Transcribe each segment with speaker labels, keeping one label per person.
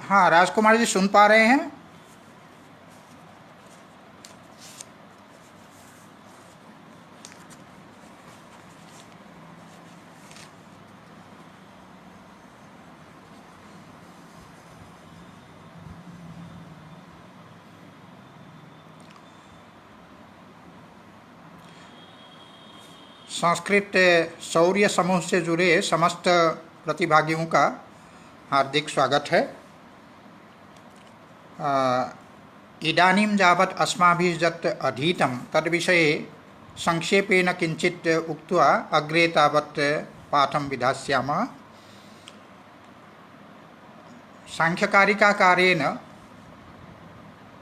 Speaker 1: हाँ, राजकुमार जी सुन पा रहे हैं? संस्कृत शौर्य समूह से जुड़े समस्त प्रतिभागियों का हार्दिक स्वागत है। इदानीं यावत् अस्माभिः यत् अधीतं तद्विषये संक्षेपेण किञ्चित् उक्त्वा अग्रे तावत् पाठं विधास्यामः। सांख्यकारिकाकारेण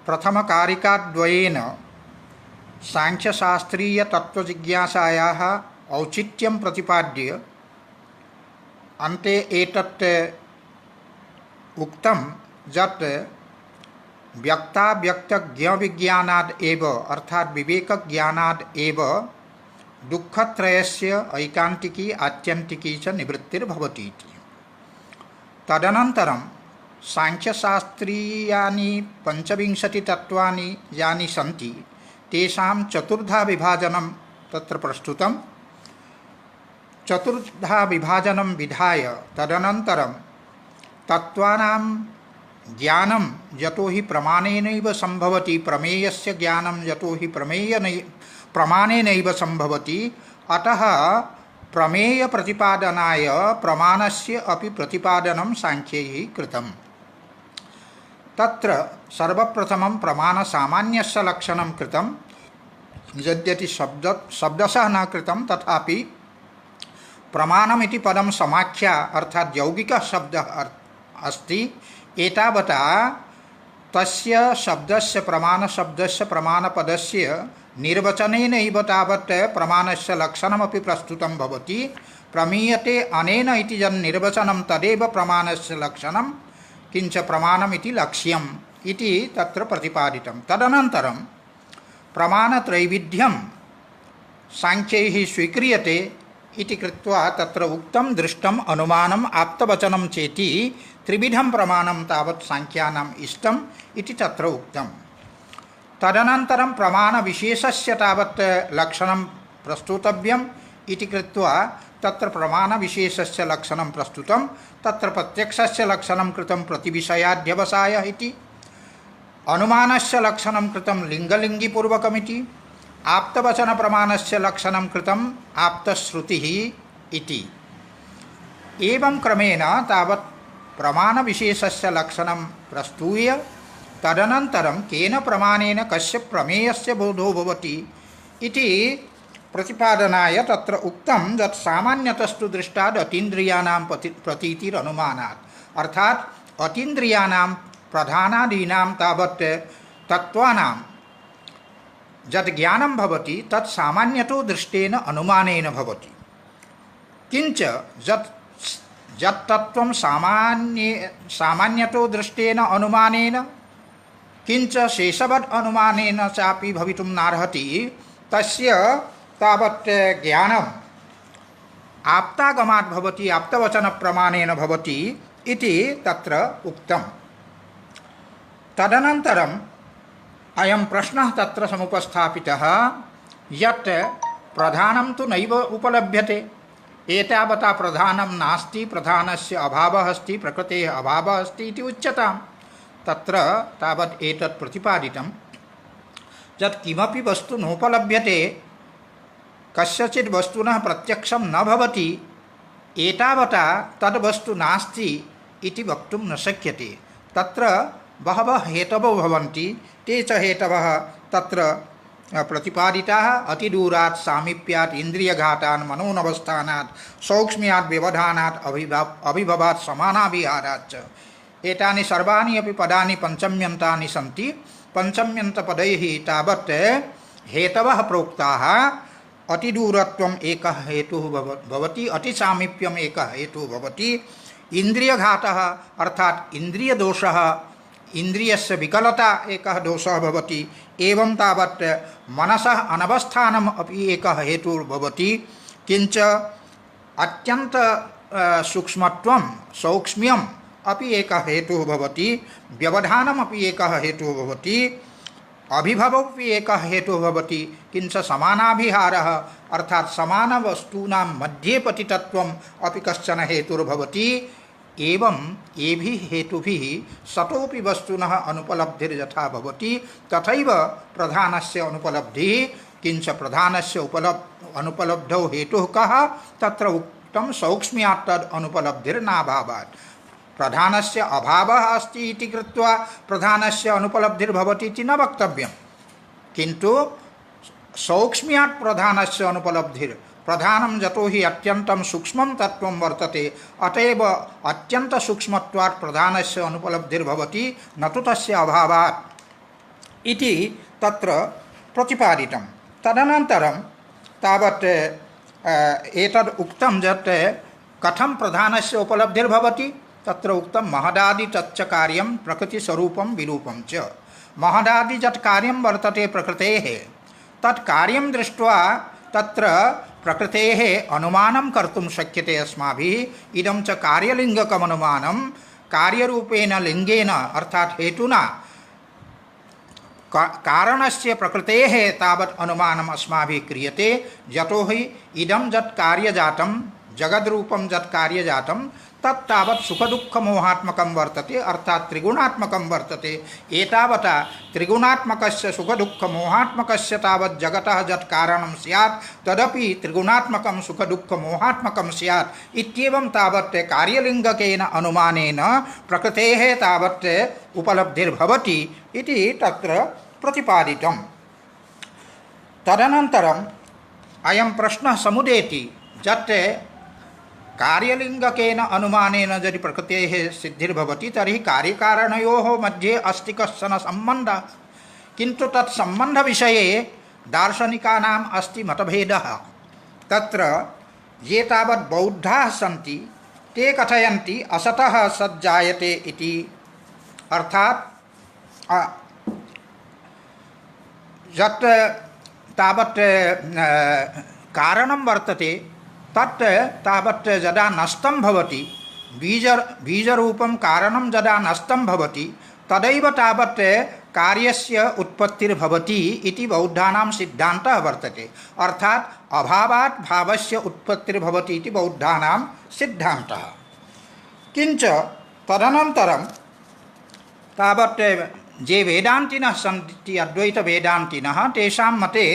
Speaker 1: प्रथमकारिकाद्वयेन सांख्यशास्त्रीय तत्वजिज्ञासायाः औचित्यं प्रतिपाद्य अन्ते एतत् उक्तं यत् व्यक्ताव्यक्तज्ञविज्ञानाद् एव अर्थात् विवेकज्ञानाद् एव दुःखत्रयस्य ऐकान्तिकी आत्यन्तिकी च निवृत्तिर्भवति इति। तदनन्तरं सांख्यशास्त्रीयानि पञ्चविंशतितत्त्वानि यानि सन्ति तेषां चतुर्धा विभाजनं तत्र प्रस्तुतं। चतुर्धा विभाजनं विधाय तदनन्तरं तत्त्वानां ज्ञानं यतो हि प्रमाणेनैव सम्भवति, प्रमेयस्य ज्ञानं यतो हि प्रमाणेनैव सम्भवति, अतः प्रमेय प्रतिपादनाय प्रमाणस्य अपि प्रतिपादनं सांख्यैः कृतम्। तत्र सर्वप्रथमं प्रमाणसामान्यस्य लक्षणं कृतं, यद्यपि शब्दशः न कृतं तथापि प्रमाणमिति पदं समाख्या अर्थात् यौगिकः शब्दः अस्ति। एतावता तस्य शब्दस्य प्रमाणशब्दस्य प्रमाणपदस्य निर्वचनेनैव तावत् प्रमाणस्य लक्षणमपि प्रस्तुतं भवति। प्रमीयते अनेन इति यन्निर्वचनं तदेव प्रमाणस्य लक्षणं, किंच प्रमाणमिति लक्ष्यम् इति तत्र प्रतिपादितं। तदनन्तरं प्रमाणत्रैविध्यं सांख्यैः स्वीक्रियते इति कृत्वा तत्र उक्तं दृष्टम् अनुमानम् आप्तवचनं चेति त्रिविधं प्रमाणं तावत् सांख्यानाम् इष्टम् इति तत्र उक्तं। तदनन्तरं प्रमाणविशेषस्य तावत् लक्षणं प्रस्तुतव्यम् इति कृत्वा तत्र प्रमाणविशेषस्य लक्षणं प्रस्तुतं। तत्र प्रत्यक्षस्य लक्षणं कृतं प्रतिविषयाध्यवसायः इति, अनुमानस्य लक्षणं कृतं लिङ्गलिङ्गिपूर्वकमिति, आप्तवचनप्रमाणस्य लक्षणं कृतं आप्तश्रुतिः इति। एवं क्रमेण तावत् प्रमाणविशेषस्य लक्षणं प्रस्तूय तदनन्तरं केन प्रमाणेन कस्य प्रमेयस्य बोधो भवति इति प्रतिपादनाय तत्र उक्तं यत् सामान्यतस्तु दृष्टाद् अतीन्द्रियाणां प्रतीतिरनुमानात्, अर्थात् अतीन्द्रियाणां प्रधानादीनां तावत् तत्त्वानां यत् ज्ञानं भवति तत् सामान्यतो दृष्टेन अनुमानेन भवति। किंच यत् तत्त्वं सामान्यतो दृष्टेन अनुमानेन किंच शेषवद् अनुमानेन चापि भवितुं नार्हति, तस्य तावत् ज्ञानम् आप्तागमात् भवति, आप्तवचनप्रमाणेन भवति इति तत्र उक्तं। तदनन्तरम् अयं प्रश्नः तत्र समुपस्थापितः यत् प्रधानं तु नैव उपलभ्यते, एतावता प्रधानं नास्ति, प्रधानस्य अभावः अस्ति, प्रकृतेः अभावः अस्ति इति उच्यताम्। तत्र तावत् एतत् प्रतिपादितं यत् किमपि वस्तु नोपलभ्यते, कस्यचित् वस्तुनः प्रत्यक्षं न भवति, एतावता तद्वस्तु नास्ति इति वक्तुं न शक्यते। तत्र बहवः हेतवो भवन्ति, ते च हेतवः तत्र प्रतिपादिताः। अतिदूरात् सामीप्यात् इन्द्रियघातान् मनोनवस्थानात् सौक्ष्म्यात् व्यवधानात् अभिभवात् समानाविहारात् च एतानि सर्वाणि अपि पदानि पञ्चम्यन्तानि सन्ति। पञ्चम्यन्तपदैः तावत् हेतवः प्रोक्ताः। अतिदूरत्वम् एकः हेतुः भवति, अतिसामीप्यम् एकः हेतुः भवति, इन्द्रियघातः अर्थात् इन्द्रियदोषः, इन्द्रियस्य विकलता एकः दोषः भवति, एवं तावत् मनसः अनवस्थानम् अपि एकः हेतुः भवति। किंच अत्यन्त सूक्ष्मत्वं सौक्ष्म्यं अपि एकः हेतुः भवति, व्यवधानमपि एकः हेतुः भवति, अभिभवोऽपि एकः हेतुः भवति, किंच समानाभिहारः अर्थात समान वस्तूनां मध्ये पतितत्वम् अपि कश्चन हेतुर्भवति। एवं एभिः हेतुभिः सतोऽपि वस्तुनः अनुपलब्धिर्यथा भवति तथैव प्रधानस्य अनुपलब्धिः। किंच प्रधानस्य अनुपलब्धौ हेतुः कः? तत्र उक्तं सौक्ष्म्यात् तद् अनुपलब्धिर्नाभावात्। प्रधानस्य अभावः अस्ति इति कृत्वा प्रधानस्य अनुपलब्धिर्भवति इति न वक्तव्यं, किन्तु सौक्ष्म्यात् प्रधानस्य अनुपलब्धिर्, प्रधानं यतो हि अत्यन्तं सूक्ष्मं तत्त्वं वर्तते, अतएव अत्यन्त सूक्ष्मत्वात् प्रधानस्य अनुपलब्धिर्भवति, न तु तस्य अभावात् इति तत्र प्रतिपादितं। तदनन्तरं तावत् एतद् उक्तं यत् कथं प्रधानस्य उपलब्धिर्भवति, तत्र उक्तं महदादि तच्च कार्यं प्रकृतिस्वरूपं विरूपं च। महदादि यत् कार्यं वर्तते प्रकृतेः, तत् कार्यं दृष्ट्वा तत्र प्रकृतेः अनुमानं कर्तुं शक्यते अस्माभिः। इदं च कार्यलिङ्गकम् अनुमानं, कार्यरूपेण लिङ्गेन अर्थात् हेतुना कारणस्य प्रकृतेः तावत् अनुमानम् अस्माभिः क्रियते। यतो हि इदं यत् कार्यजातं जगद्रूपं यत् कार्यजातं तत् तावत् सुखदुःखमोहात्मकं वर्तते, अर्थात् त्रिगुणात्मकं वर्तते। एतावता त्रिगुणात्मकस्य सुखदुःखमोहात्मकस्य तावत् जगतः यत् कारणं स्यात् तदपि त्रिगुणात्मकं सुखदुःखमोहात्मकं स्यात् इत्येवं तावत् कार्यलिङ्गकेन अनुमानेन प्रकृतेः तावत् उपलब्धिर्भवति इति तत्र प्रतिपादितं। तदनन्तरम् अयं प्रश्नः समुदेति यत् कार्यलिङ्गकेन अनुमानेन यदि प्रकृतेः सिद्धिर्भवति तर्हि कार्यकारणयोः मध्ये अस्ति कश्चन सम्बन्धः, किन्तु तत् सम्बन्धविषये दार्शनिकानाम् अस्ति मतभेदः। तत्र ये तावत् बौद्धाः सन्ति ते कथयन्ति असतः सज्जायते इति, अर्थात् यत् तावत् कारणं वर्तते तत् तावत् यदा नष्टं भवति, बीजरूपं कारणं यदा नष्टं भवति तदैव तावत् कार्यस्य उत्पत्तिर्भवति इति बौद्धानां सिद्धान्तः वर्तते। अर्थात् अभावात् भावस्य उत्पत्तिर्भवति इति बौद्धानां सिद्धान्तः। किञ्च तदनन्तरं तावत् ये वेदान्तिनः सन्ति अद्वैतवेदान्तिनः, तेषां मते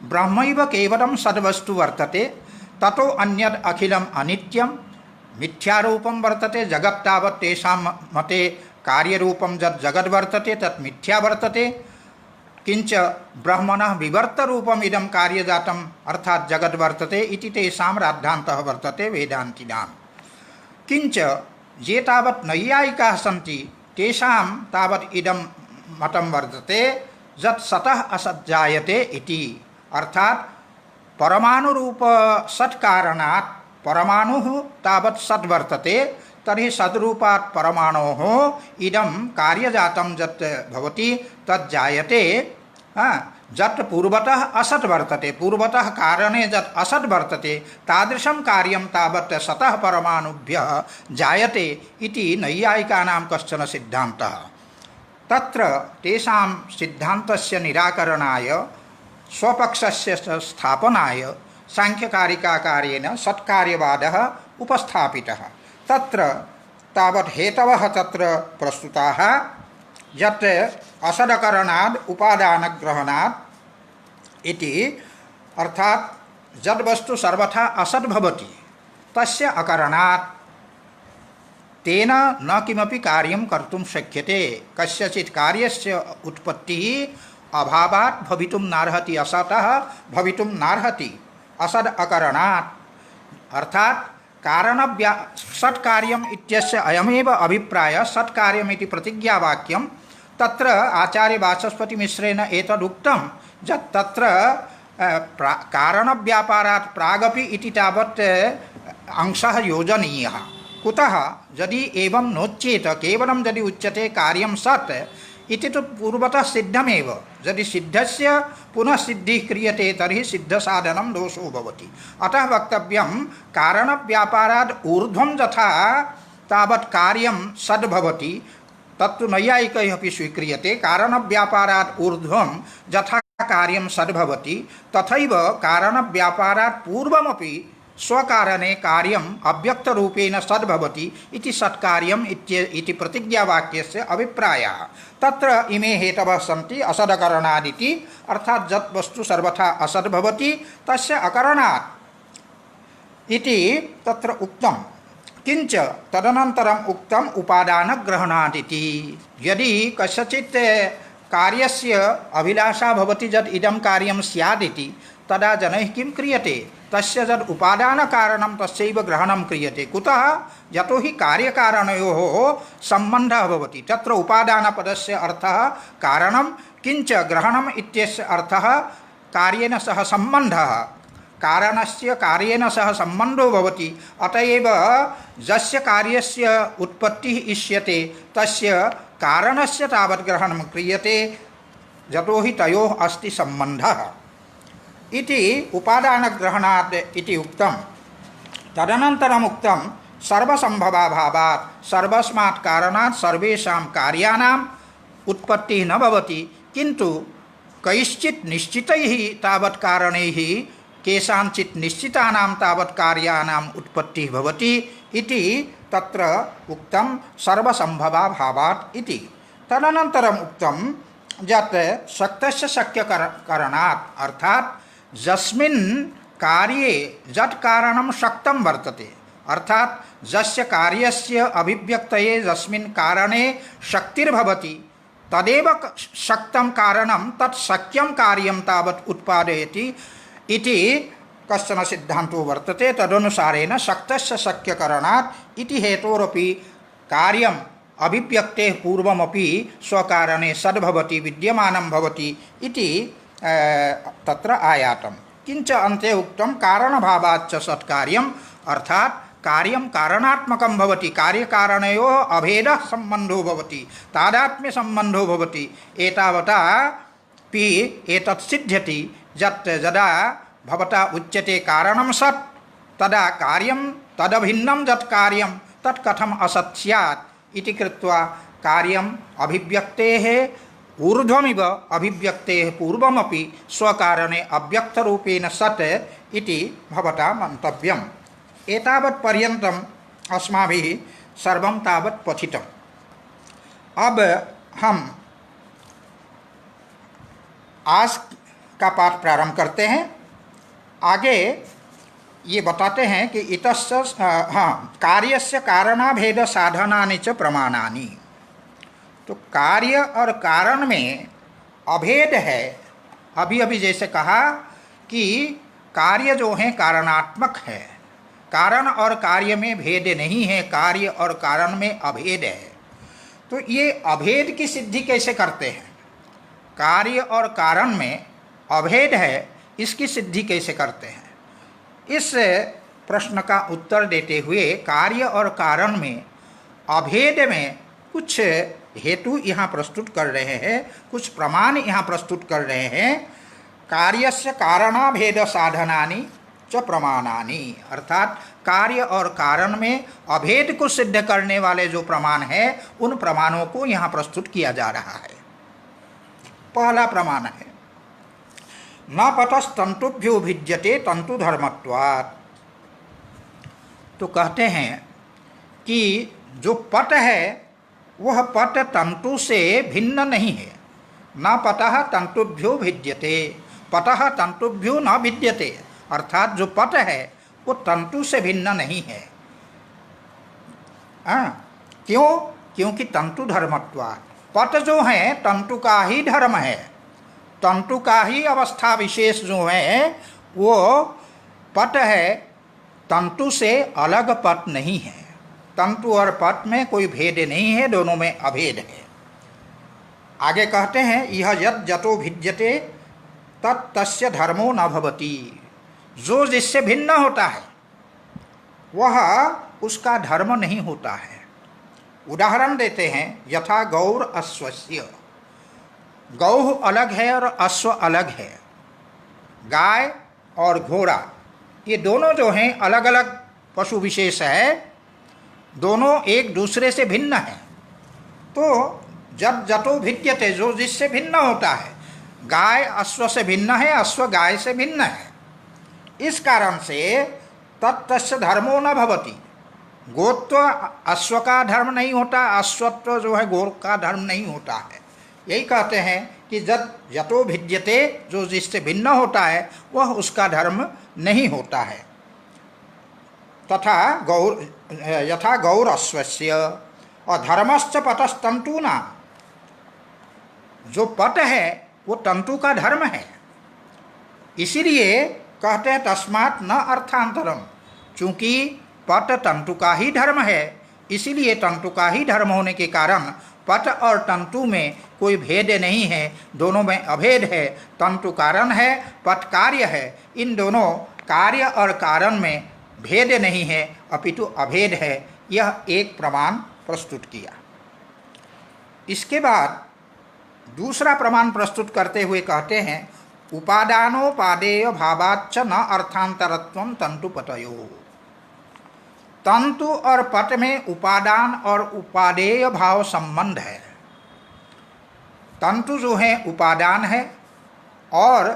Speaker 1: ब्रह्मैव केवलं सद्वस्तु वर्तते, ततो अन्यद् अखिलम् अनित्यं मिथ्यारूपं वर्तते। जगत् तावत् तेषां मते कार्यरूपं यत् जगद् वर्तते तत् मिथ्या वर्तते। किञ्च ब्रह्मणः विवर्तरूपम् इदं कार्यजातम् अर्थात् जगद् वर्तते इति तेषां राद्धान्तः वर्तते वेदान्तिनां। किञ्च ये तावत् नैयायिकाः सन्ति तेषां तावत् इदं मतं वर्तते यत् सतः असज्जायते इति, अर्थात् परमाणुरूप सत्कारणात् परमाणुः तावत् सद् वर्तते, तर्हि सद्रूपात् परमाणोः इदं कार्यजातं यत् भवति तत् जायते। यत् पूर्वतः असत् वर्तते, पूर्वतः कारणे यत् असत् वर्तते तादृशं कार्यं तावत् सतः परमाणुभ्यः जायते इति नैयायिकानां कश्चन सिद्धान्तः। तत्र तेषां सिद्धान्तस्य निराकरणाय स्वपक्षस्य स्थापनाय सांख्यकारिकाकार्येण सत्कार्यवादः उपस्थापितः। तत्र तावत् हेतवः तत्र प्रस्तुताः यत् असदकरणाद् उपादानग्रहणात् इति, अर्थात् यद् वस्तु सर्वथा असद् भवति तस्य अकरणात् तेन न किमपि कार्यं कर्तुं शक्यते। कस्यचित् कार्यस्य उत्पत्तिः अभावात् भवितुं नार्हति, असतः भवितुं नार्हति। असद् अकरणात् अर्थात् कारणव्या सत्कार्यम् इत्यस्य अयमेव अभिप्रायः। सत्कार्यमिति प्रतिज्ञावाक्यं तत्र आचार्यवाचस्पतिमिश्रेण एतदुक्तं यत् तत्र कारणव्यापारात् प्रागपि इति तावत् अंशः योजनीयः। कुतः? यदि एवं नोच्येत, केवलं यदि उच्यते कार्यं सत् इति तु पूर्वतः सिद्धमेव। यदि सिद्धस्य पुनः सिद्धिः क्रियते तर्हि सिद्धसाधनं दोषो भवति। अतः वक्तव्यं कारणव्यापारात् ऊर्ध्वं यथा तावत् कार्यं सद्भवति तत्तु नैयायिकैः अपि स्वीक्रियते। कारणव्यापारात् ऊर्ध्वं यथा कार्यं सद्भवति तथैव कारणव्यापारात् पूर्वमपि स्वकारणे कार्यम् अव्यक्तरूपेण सद्भवति इति सत्कार्यम् इति प्रतिज्ञावाक्यस्य अभिप्रायः। तत्र इमे हेतवः सन्ति असदकरणादिति, अर्थात् यत् वस्तु सर्वथा असद्भवति तस्य अकरणात् इति तत्र उक्तं। किंच तदनन्तरम् उक्तम् उपादानग्रहणादिति। यदि कस्यचित् कार्यस्य अभिलाषा भवति यत् इदं कार्यं स्यादिति तदा जनैः किं क्रियते, तस्य यद् उपादानकारणं तस्यैव ग्रहणं क्रियते। कुतः? यतोहि कार्यकारणयोः सम्बन्धः भवति। तत्र उपादानपदस्य अर्थः कारणं, किंच ग्रहणम् इत्यस्य अर्थः कार्येन सह सम्बन्धः। कारणस्य कार्येन सह सम्बन्धो भवति। अतएव यस्य कार्यस्य उत्पत्तिः इष्यते तस्य कारणस्य तावत् ग्रहणं क्रियते, यतोहि तयोः अस्ति सम्बन्धः इति उपादानग्रहणात् इति उक्तं। तदनन्तरम् उक्तं सर्वसम्भवाभावात्, सर्वस्मात् कारणात् सर्वेषां कार्याणाम् उत्पत्तिः न भवति, किन्तु कैश्चित् निश्चितैः तावत् कारणैः केषाञ्चित् निश्चितानां तावत् कार्याणाम् उत्पत्तिः भवति इति तत्र उक्तं सर्वसम्भवाभावात् इति। तदनन्तरम् उक्तं यत् शक्तस्य शक्यकरणात्, अर्थात् यस्मिन् कार्ये यत् कारणं शक्तं वर्तते, अर्थात् यस्य कार्यस्य अभिव्यक्तये यस्मिन् कारणे शक्तिर्भवति तदेव शक्तं कारणं तत् शक्यं कार्यं तावत् उत्पादयति इति कश्चन सिद्धान्तो वर्तते। तदनुसारेण शक्तस्य शक्यकरणात् इति हेतोरपि कार्यम् अभिव्यक्तेः पूर्वमपि स्वकारणे सद्भवति, विद्यमानं भवति इति तत्र आयातं। किंच अन्ते उक्तं कारणभावाच्च सत्कार्यम्, अर्थात् कार्यं कारणात्मकं भवति, कार्यकारणयोः अभेदः सम्बन्धो भवति, तादात्म्यसम्बन्धो भवति। एतावता पि एतत् सिद्ध्यति यत् यदा भवता उच्यते कारणं सत् तदा कार्यं तदभिन्नं यत् कार्यं तत् कथम् असत् स्यात् इति कृत्वा कार्यम् अभिव्यक्तेः ऊर्ध्वमिव अभिव्यक्तेः पूर्वमपि स्वकारणे अव्यक्तरूपेण सत् इति भवता मन्तव्यम्। एतावत् पर्यन्तम् अस्माभिः सर्वं तावत् पठितम्। अब हम आज का पाठ प्रारंभ करते हैं। आगे ये बताते हैं कि इतस्य कार्यस्य कारणाभेद साधनानि च प्रमाणानि। तो कार्य और कारण में अभेद है। अभी अभी जैसे कहा कि कार्य जो है कारणात्मक है, कारण और कार्य में भेद नहीं है, कार्य और कारण में अभेद है। तो ये अभेद की सिद्धि कैसे करते हैं? कार्य और कारण में अभेद है, इसकी सिद्धि कैसे करते हैं? इस प्रश्न का उत्तर देते हुए कार्य और कारण में अभेद में कुछ हेतु यहाँ प्रस्तुत कर रहे हैं, कुछ प्रमाण यहाँ प्रस्तुत कर रहे हैं। कार्यस्य कारणाभेद साधनानि च प्रमाणानि, अर्थात कार्य और कारण में अभेद को सिद्ध करने वाले जो प्रमाण है उन प्रमाणों को यहाँ प्रस्तुत किया जा रहा है। पहला प्रमाण है न पटस्तंतुभ्यो भिद्यते तंतु धर्मत्वात्। तो कहते हैं कि जो पट है वह पट तंतु से भिन्न नहीं है। न पटः तंतुभ्यो भिद्यते, पटः तंतुभ्यो न भिद्यते, अर्थात जो पट है वो तंतु से भिन्न नहीं है। क्यों? क्योंकि तंतु धर्मत्वात्, पट जो है तंतु का ही धर्म है, तंतु का ही अवस्था विशेष जो है वो पट है, तंतु से अलग पट नहीं है। तंतु और पट में कोई भेद नहीं है, दोनों में अभेद है। आगे कहते हैं यह यत् जतो भिद्यते तत् तस्य धर्मो न भवति। जो जिससे भिन्न होता है वह उसका धर्म नहीं होता है। उदाहरण देते हैं यथा गौर अश्वस्य। गौ अलग है और अश्व अलग है। गाय और घोड़ा ये दोनों जो हैं अलग अलग पशु विशेष है। दोनों एक दूसरे से भिन्न हैं। तो जब जतो भिद्यते, जो जिससे भिन्न होता है, गाय अश्व से भिन्न है, अश्व गाय से भिन्न है, इस कारण से तत्तस्य धर्मो न भवति। गोत्व अश्व का धर्म नहीं होता, अश्वत्व जो है गो का धर्म नहीं होता है। यही कहते हैं कि जब यतो भिद्यते, जो जिससे भिन्न होता है वह उसका धर्म नहीं होता है। तथा गौर यथा गौर अश्वस्य और धर्मश्च पटस्तंतूना, जो पट है वो तंतु का धर्म है। इसीलिए कहते हैं तस्मात् न अर्थांतरम, चूंकि पट तंतु का ही धर्म है, इसीलिए तंतु का ही धर्म होने के कारण पट और तंतु में कोई भेद नहीं है, दोनों में अभेद है। तंतु कारण है, पट कार्य है, इन दोनों कार्य और कारण में भेद नहीं है, अपितु अभेद है। यह एक प्रमाण प्रस्तुत किया। इसके बाद दूसरा प्रमाण प्रस्तुत करते हुए कहते हैं उपादानोपादेय भावाच्च न अर्थांतरत्वं तंतुपतयो। तंतु और पट में उपादान और उपादेय भाव संबंध है। तंतु जो है उपादान है और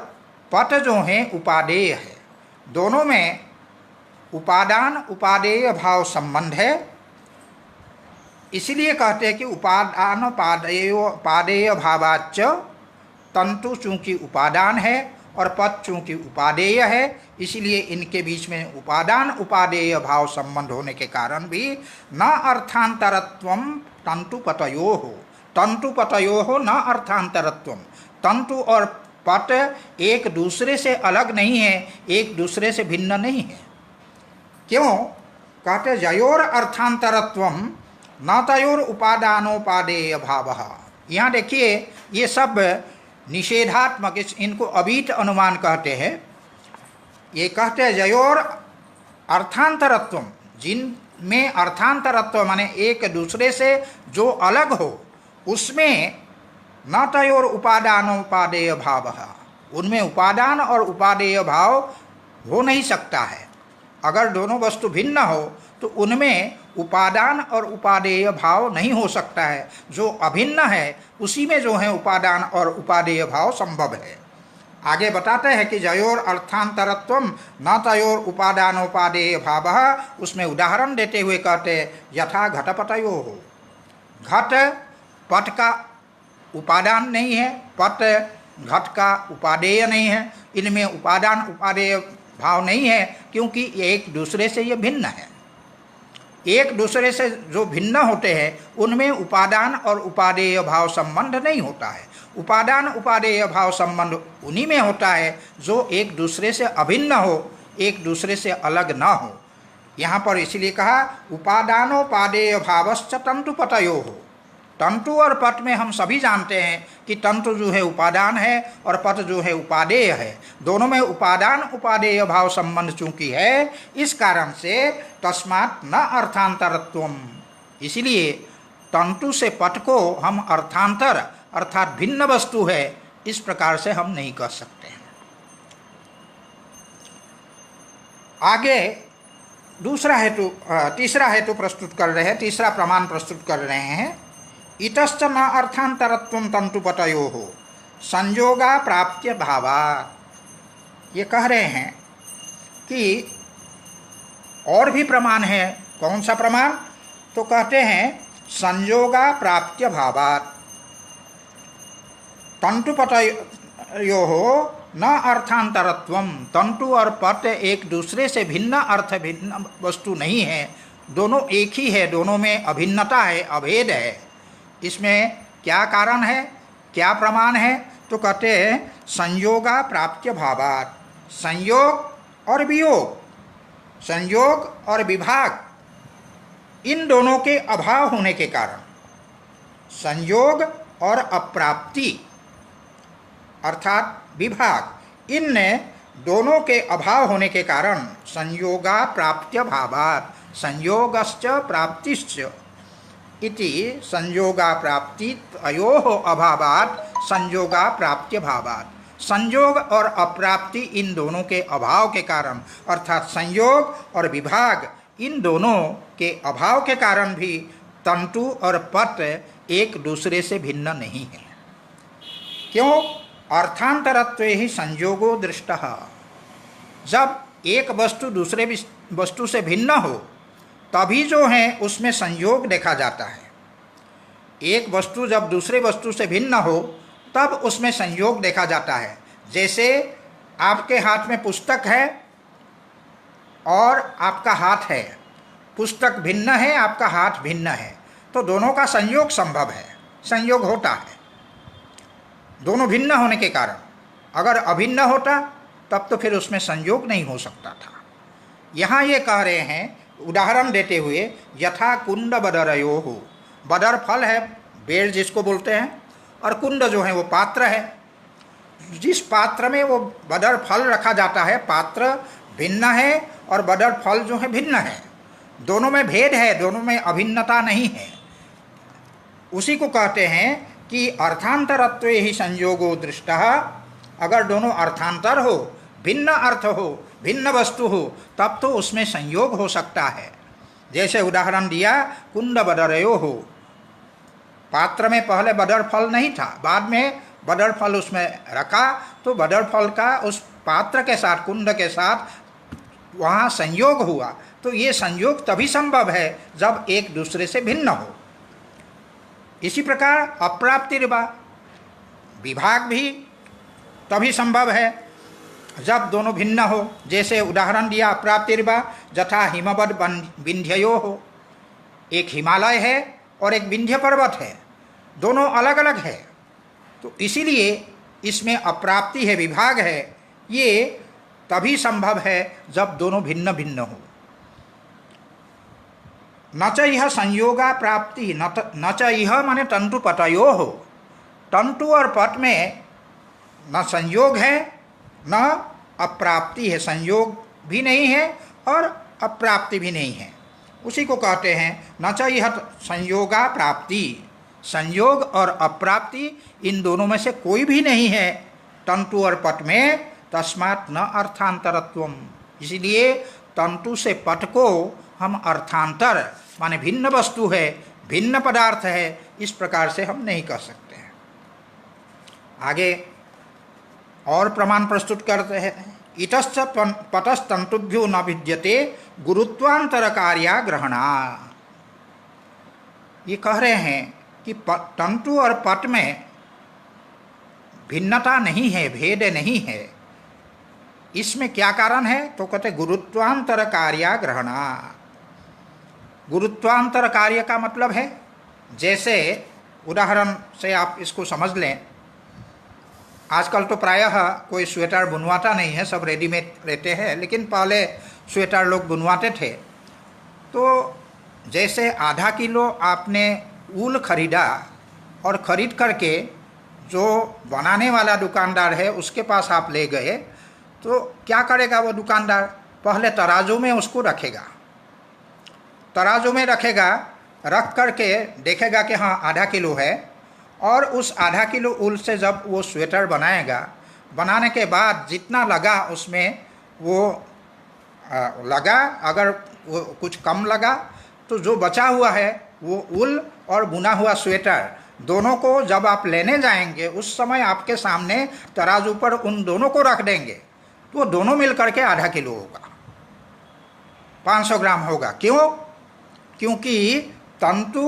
Speaker 1: पट जो है उपादेय है, दोनों में उपादान उपादेय भाव संबंध है। इसलिए कहते हैं कि उपादान पादेय भावाच्च, तंतु चूंकि उपादान है और पद चूंकि उपादेय है, इसलिए इनके बीच में उपादान उपादेय भाव संबंध होने के कारण भी न अर्थांतरत्वम तंतुपतयोः, तंतुपतयोः न अर्थांतरत्वम। तंतु और पट एक दूसरे से अलग नहीं है, एक दूसरे से भिन्न नहीं है। क्यों? कहते जयोर अर्थांतरत्वम न तयोर उपादानोपादेय भावः। यहाँ देखिए ये सब निषेधात्मक, इनको अभीत अनुमान कहते हैं। ये कहते हैं जयोर अर्थांतरत्वम, जिनमें अर्थांतरत्व माने एक दूसरे से जो अलग हो, उसमें न तयोर उपादानोपादेय भावः, उनमें उपादान और उपादेय भाव हो नहीं सकता है। अगर दोनों वस्तु भिन्न हो तो उनमें उपादान और उपादेय भाव नहीं हो सकता है। जो अभिन्न है उसी में जो है उपादान और उपादेय भाव संभव है। आगे बताते हैं कि जयोर अर्थांतरत्वम न तयोर उपादानोपादेय भावः, उसमें उदाहरण देते हुए कहते हैं यथा घटपटयोः। घट पट का उपादान नहीं है, पट घट का उपादेय नहीं है, इनमें उपादान उपादेय भाव नहीं है, क्योंकि ये एक दूसरे से ये भिन्न है। एक दूसरे से जो भिन्न होते हैं उनमें उपादान और उपादेय भाव संबंध नहीं होता है। उपादान उपादेय भाव संबंध उन्हीं में होता है जो एक दूसरे से अभिन्न हो, एक दूसरे से अलग न हो। यहाँ पर इसलिए कहा उपादानोपादेय भावश्च तंतुपतयोः। तंतु और पट में हम सभी जानते हैं कि तंतु जो है उपादान है और पट जो है उपादेय है। दोनों में उपादान उपादेय भाव संबंध चूंकि है, इस कारण से तस्मात् न अर्थांतरत्वम, इसलिए तंतु से पट को हम अर्थांतर अर्थात भिन्न वस्तु है इस प्रकार से हम नहीं कह सकते हैं। आगे दूसरा हेतु तीसरा हेतु प्रस्तुत कर रहे हैं, तीसरा प्रमाण प्रस्तुत कर रहे हैं। इतश्च न अर्थांतरत्वं तंतुपतयोः संयोगा प्राप्त्य भावात्। ये कह रहे हैं कि और भी प्रमाण है। कौन सा प्रमाण? तो कहते हैं संयोगा प्राप्त्य भावात् तंतुपतयोः न अर्थांतरत्वम। तंतु और पट एक दूसरे से भिन्न अर्थ भिन्न वस्तु नहीं है, दोनों एक ही है, दोनों में अभिन्नता है, अभेद है। इसमें क्या कारण है, क्या प्रमाण है? तो कहते हैं संयोगा प्राप्त्य भावात्। संयोग और वियोग, संयोग और विभाग, इन दोनों के अभाव होने के कारण, संयोग और अप्राप्ति अर्थात विभाग, इन दोनों के अभाव होने के कारण संयोगा प्राप्त्य भावात् संयोगश्च प्राप्तिश्च इति संयोगा प्राप्ति अयोः अभावात् संयोगा प्राप्त्य भावात्। संयोग और अप्राप्ति इन दोनों के अभाव के कारण अर्थात संयोग और विभाग इन दोनों के अभाव के कारण भी तंतु और पट एक दूसरे से भिन्न नहीं है। क्यों? अर्थांतरत्वे ही संयोगो दृष्टः। जब एक वस्तु दूसरे वस्तु से भिन्न हो तभी जो है उसमें संयोग देखा जाता है। एक वस्तु जब दूसरे वस्तु से भिन्न हो तब उसमें संयोग देखा जाता है। जैसे आपके हाथ में पुस्तक है और आपका हाथ है, पुस्तक भिन्न है, आपका हाथ भिन्न है, तो दोनों का संयोग संभव है, संयोग होता है दोनों भिन्न होने के कारण। अगर अभिन्न होता तब तो फिर उसमें संयोग नहीं हो सकता था। यहाँ ये कह रहे हैं उदाहरण देते हुए, यथा कुंड बदरयो हो। बदर फल है, बेल जिसको बोलते हैं, और कुंड जो है वो पात्र है। जिस पात्र में वो बदर फल रखा जाता है, पात्र भिन्न है और बदर फल जो है भिन्न है। दोनों में भेद है, दोनों में अभिन्नता नहीं है। उसी को कहते हैं कि अर्थांतरत्वे ही संयोगो दृष्टः। अगर दोनों अर्थांतर हो, भिन्न अर्थ हो, भिन्न वस्तु हो, तब तो उसमें संयोग हो सकता है। जैसे उदाहरण दिया, कुंड बदरयो हो। पात्र में पहले बदर फल नहीं था, बाद में बदर फल उसमें रखा, तो बदर फल का उस पात्र के साथ, कुंड के साथ वहाँ संयोग हुआ। तो ये संयोग तभी संभव है जब एक दूसरे से भिन्न हो। इसी प्रकार अप्राप्तिर्वा, विभाग भी तभी संभव है जब दोनों भिन्न हो। जैसे उदाहरण दिया अप्राप्तिर्वा जथा हिमवद विंध्ययो हो। एक हिमालय है और एक विंध्य पर्वत है, दोनों अलग अलग है, तो इसीलिए इसमें अप्राप्ति है, विभाग है। ये तभी संभव है जब दोनों भिन्न भिन्न हो। न च यह संयोगा प्राप्ति, न च यह माने तंतु पटयो हो। तंतु और पट में न संयोग है न अप्राप्ति है। संयोग भी नहीं है और अप्राप्ति भी नहीं है। उसी को कहते हैं न च यह संयोगा प्राप्ति। संयोग और अप्राप्ति इन दोनों में से कोई भी नहीं है तंतु और पट में। तस्मात् न अर्थांतरत्वम। इसलिए तंतु से पट को हम अर्थांतर माने भिन्न वस्तु है, भिन्न पदार्थ है, इस प्रकार से हम नहीं कह सकते हैं। आगे और प्रमाण प्रस्तुत करते हैं। इतश्च पटस्तंतुभ्यो न विद्यते गुरुत्वांतर कार्या ग्रहणा। ये कह रहे हैं कि तंतु और पट में भिन्नता नहीं है, भेद नहीं है। इसमें क्या कारण है? तो कहते गुरुत्वांतर कार्या ग्रहणा। गुरुत्वांतर कार्य का मतलब है, जैसे उदाहरण से आप इसको समझ लें। आजकल तो प्रायः कोई स्वेटर बुनवाता नहीं है, सब रेडीमेड रहते हैं, लेकिन पहले स्वेटर लोग बुनवाते थे। तो जैसे आधा किलो आपने ऊल खरीदा और ख़रीद करके जो बनाने वाला दुकानदार है उसके पास आप ले गए, तो क्या करेगा वो दुकानदार? पहले तराजू में उसको रखेगा, तराजू में रखेगा, रख करके देखेगा कि हाँ आधा किलो है, और उस आधा किलो ऊल से जब वो स्वेटर बनाएगा, बनाने के बाद जितना लगा उसमें वो लगा, अगर वो कुछ कम लगा तो जो बचा हुआ है वो ऊल और बुना हुआ स्वेटर दोनों को जब आप लेने जाएंगे उस समय आपके सामने तराजू पर उन दोनों को रख देंगे, तो दोनों मिल करके आधा किलो होगा, 500 ग्राम होगा। क्यों? क्योंकि तंतु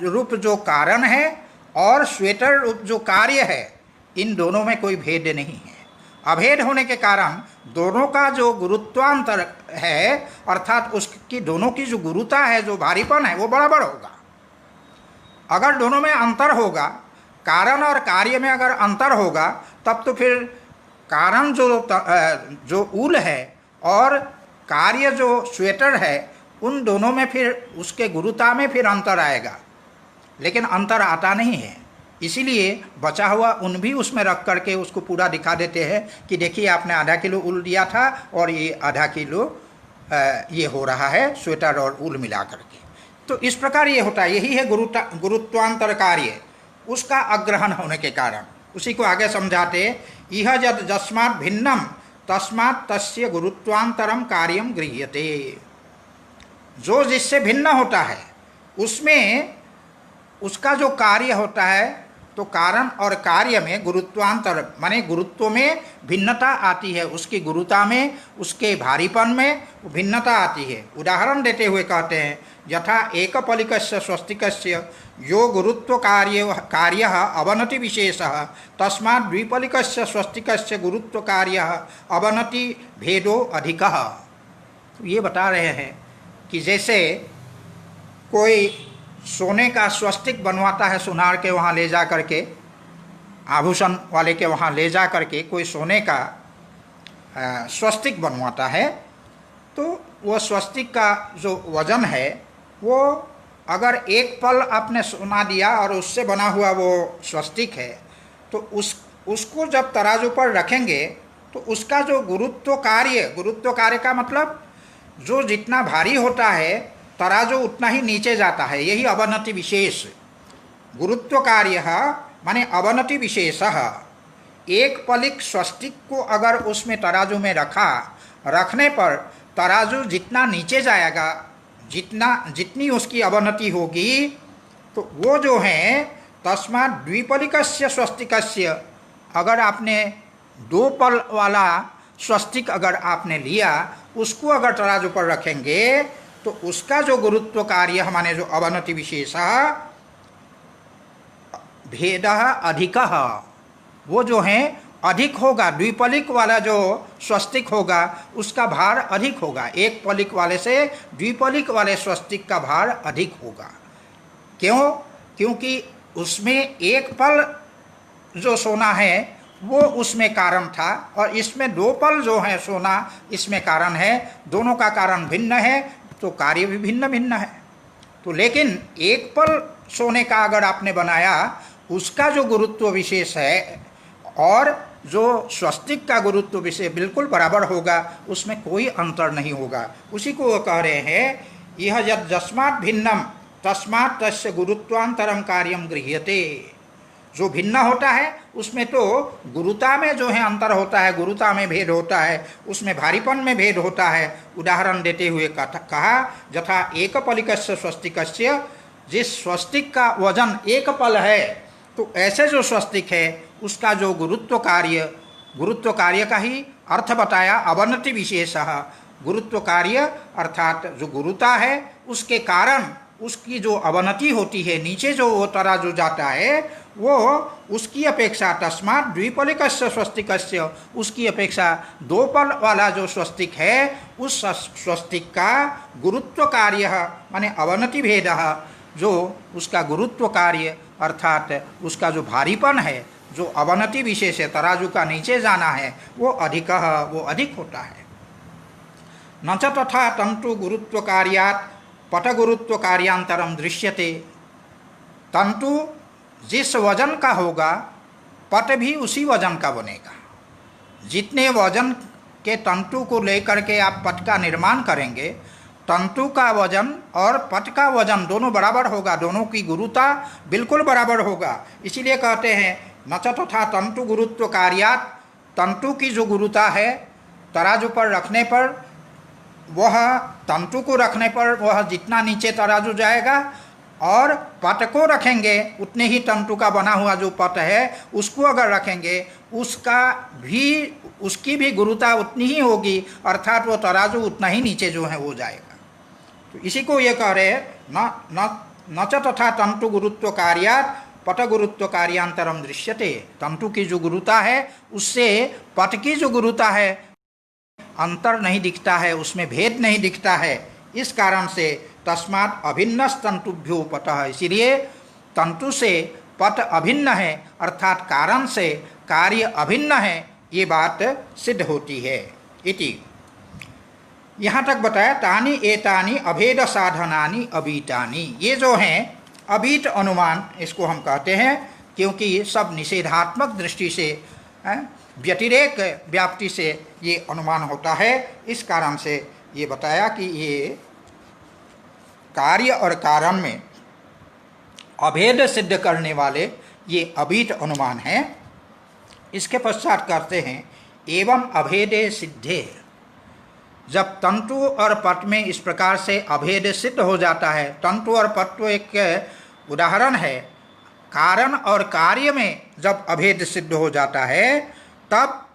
Speaker 1: रूप जो कारण है और स्वेटर रूप जो कार्य है, इन दोनों में कोई भेद नहीं है। अभेद होने के कारण दोनों का जो गुरुत्वांतर है, अर्थात उसकी दोनों की जो गुरुता है, जो भारीपन है, वो बराबर होगा। अगर दोनों में अंतर होगा, कारण और कार्य में अगर अंतर होगा, तब तो फिर कारण जो ऊल है और कार्य जो स्वेटर है, उन दोनों में फिर उसके गुरुता में फिर अंतर आएगा, लेकिन अंतर आता नहीं है। इसीलिए बचा हुआ ऊन भी उसमें रख करके उसको पूरा दिखा देते हैं कि देखिए आपने आधा किलो ऊल दिया था और ये आधा किलो ये हो रहा है स्वेटर और ऊल मिला करके। तो इस प्रकार ये होता है, यही है गुरुत्वांतर कार्य, उसका अग्रहण होने के कारण। उसी को आगे समझाते, इह यद यस्मात् भिन्नम तस्मात् तस्य गुरुत्वांतरम कार्यम गृह्यते। जो जिससे भिन्न होता है उसमें उसका जो कार्य होता है, तो कारण और कार्य में गुरुत्वांतर माने गुरुत्व में भिन्नता आती है, उसकी गुरुता में, उसके भारीपन में भिन्नता आती है। उदाहरण देते हुए कहते हैं, यथा एकपलिकस्य स्वस्तिकस्य यो गुरुत्व कार्य अवनति विशेषः तस्मात् द्विपलिकस्य स्वस्तिकस्य गुरुत्व कार्य अवनति भेदो अधिकः। तो ये बता रहे हैं कि जैसे कोई सोने का स्वस्तिक बनवाता है, सुनार के वहाँ ले जा करके, आभूषण वाले के वहाँ ले जा करके कोई सोने का स्वस्तिक बनवाता है, तो वो स्वस्तिक का जो वजन है वो अगर एक पल आपने सोना दिया और उससे बना हुआ वो स्वस्तिक है, तो उसको जब तराजू पर रखेंगे तो उसका जो गुरुत्व कार्य का मतलब जो जितना भारी होता है तराजू उतना ही नीचे जाता है। यही अवनति विशेष। गुरुत्व कार्य माने अवनति विशेष। एक पलिक स्वस्तिक को अगर उसमें तराजू में रखने पर तराजू जितना नीचे जाएगा, जितनी उसकी अवनति होगी, तो वो जो है तस्मात् द्विपलिकस्य स्वस्तिकस्य, अगर आपने 2 पल वाला स्वस्तिक अगर आपने लिया, उसको अगर तराजू पर रखेंगे तो उसका जो गुरुत्व कार्य माने जो अवनति विशेष भेद अधिकः, वो जो है अधिक होगा। द्विपलिक वाला जो स्वस्तिक होगा उसका भार अधिक होगा, एक पलिक वाले से द्विपलिक वाले स्वस्तिक का भार अधिक होगा। क्यों? क्योंकि उसमें एक पल जो सोना है वो उसमें कारण था, और इसमें 2 पल जो है सोना इसमें कारण है। दोनों का कारण भिन्न है तो कार्य भी भिन्न भिन्न है। तो लेकिन एक पल सोने का अगर आपने बनाया, उसका जो गुरुत्व विशेष है और जो स्वस्तिक का गुरुत्व विशेष बिल्कुल बराबर होगा, उसमें कोई अंतर नहीं होगा। उसी को वो कह रहे हैं, यह यद यस्मात् भिन्नम तस्मात् तस्य गुरुत्वांतरम कार्यम गृह्यते। जो भिन्न होता है उसमें तो गुरुता में जो है अंतर होता है, गुरुता में भेद होता है, उसमें भारीपन में भेद होता है। उदाहरण देते हुए कहा, यथा एकपलिकस्य स्वस्तिकस्य, जिस स्वस्तिक का वजन 1 पल है, तो ऐसे जो स्वस्तिक है उसका जो गुरुत्व कार्य का ही अर्थ बताया अवनति विशेषः। गुरुत्व कार्य अर्थात जो गुरुता है उसके कारण उसकी जो अवनति होती है, नीचे जो वो तराजू जाता है, वो उसकी अपेक्षा तस्मात् द्विपलिकस्य स्वस्तिकस्य, उसकी अपेक्षा 2 पल वाला जो स्वस्तिक है उस स्वस्तिक का गुरुत्व कार्य माने अवनति भेद, जो उसका गुरुत्व कार्य अर्थात उसका जो भारीपन है, जो अवनति विशेष है, तराजू का नीचे जाना है, वो अधिक होता है। न च तथा तंतु गुरुत्व कार्यात् पट गुरुत्व कार्यांतरम दृश्यते। तंतु जिस वजन का होगा पट भी उसी वजन का बनेगा। जितने वजन के तंतु को लेकर के आप पट का निर्माण करेंगे, तंतु का वजन और पट का वजन दोनों बराबर होगा, दोनों की गुरुता बिल्कुल बराबर होगा। इसीलिए कहते हैं न च तथा तंतु गुरुत्व कार्यात्, तंतु की जो गुरुता है तराजू पर रखने पर, वह तंतु को रखने पर वह जितना नीचे तराजू जाएगा, और पट को रखेंगे उतने ही तंतु का बना हुआ जो पट है उसको अगर रखेंगे उसकी भी गुरुता उतनी ही होगी, अर्थात वो तराजू उतना ही नीचे जो है वो जाएगा। तो इसी को ये कह रहे हैं न च तथा तंतु गुरुत्व कार्यात् पट गुरुत्व कार्यांतरम दृश्यते। तंतु की जो गुरुता है उससे पट की जो गुरुता है अंतर नहीं दिखता है, उसमें भेद नहीं दिखता है। इस कारण से तस्मात् अभिन्न तंतुभ्यो पटः, इसीलिए तंतु से पट अभिन्न है, अर्थात कारण से कार्य अभिन्न है, ये बात सिद्ध होती है। इति यहाँ तक बताया। तानि एतानि अभेद साधनानि अबीतानि, ये जो हैं अबीत अनुमान इसको हम कहते हैं, क्योंकि ये सब निषेधात्मक दृष्टि से व्यतिरेक व्याप्ति से ये अनुमान होता है। इस कारण से ये बताया कि ये कार्य और कारण में अभेद सिद्ध करने वाले ये अभीत अनुमान हैं। इसके पश्चात करते हैं एवं अभेदे सिद्धे, जब तंतु और पट में इस प्रकार से अभेद सिद्ध हो जाता है, तंतु और पट तो एक उदाहरण है, कारण और कार्य में जब अभेद सिद्ध हो जाता है तब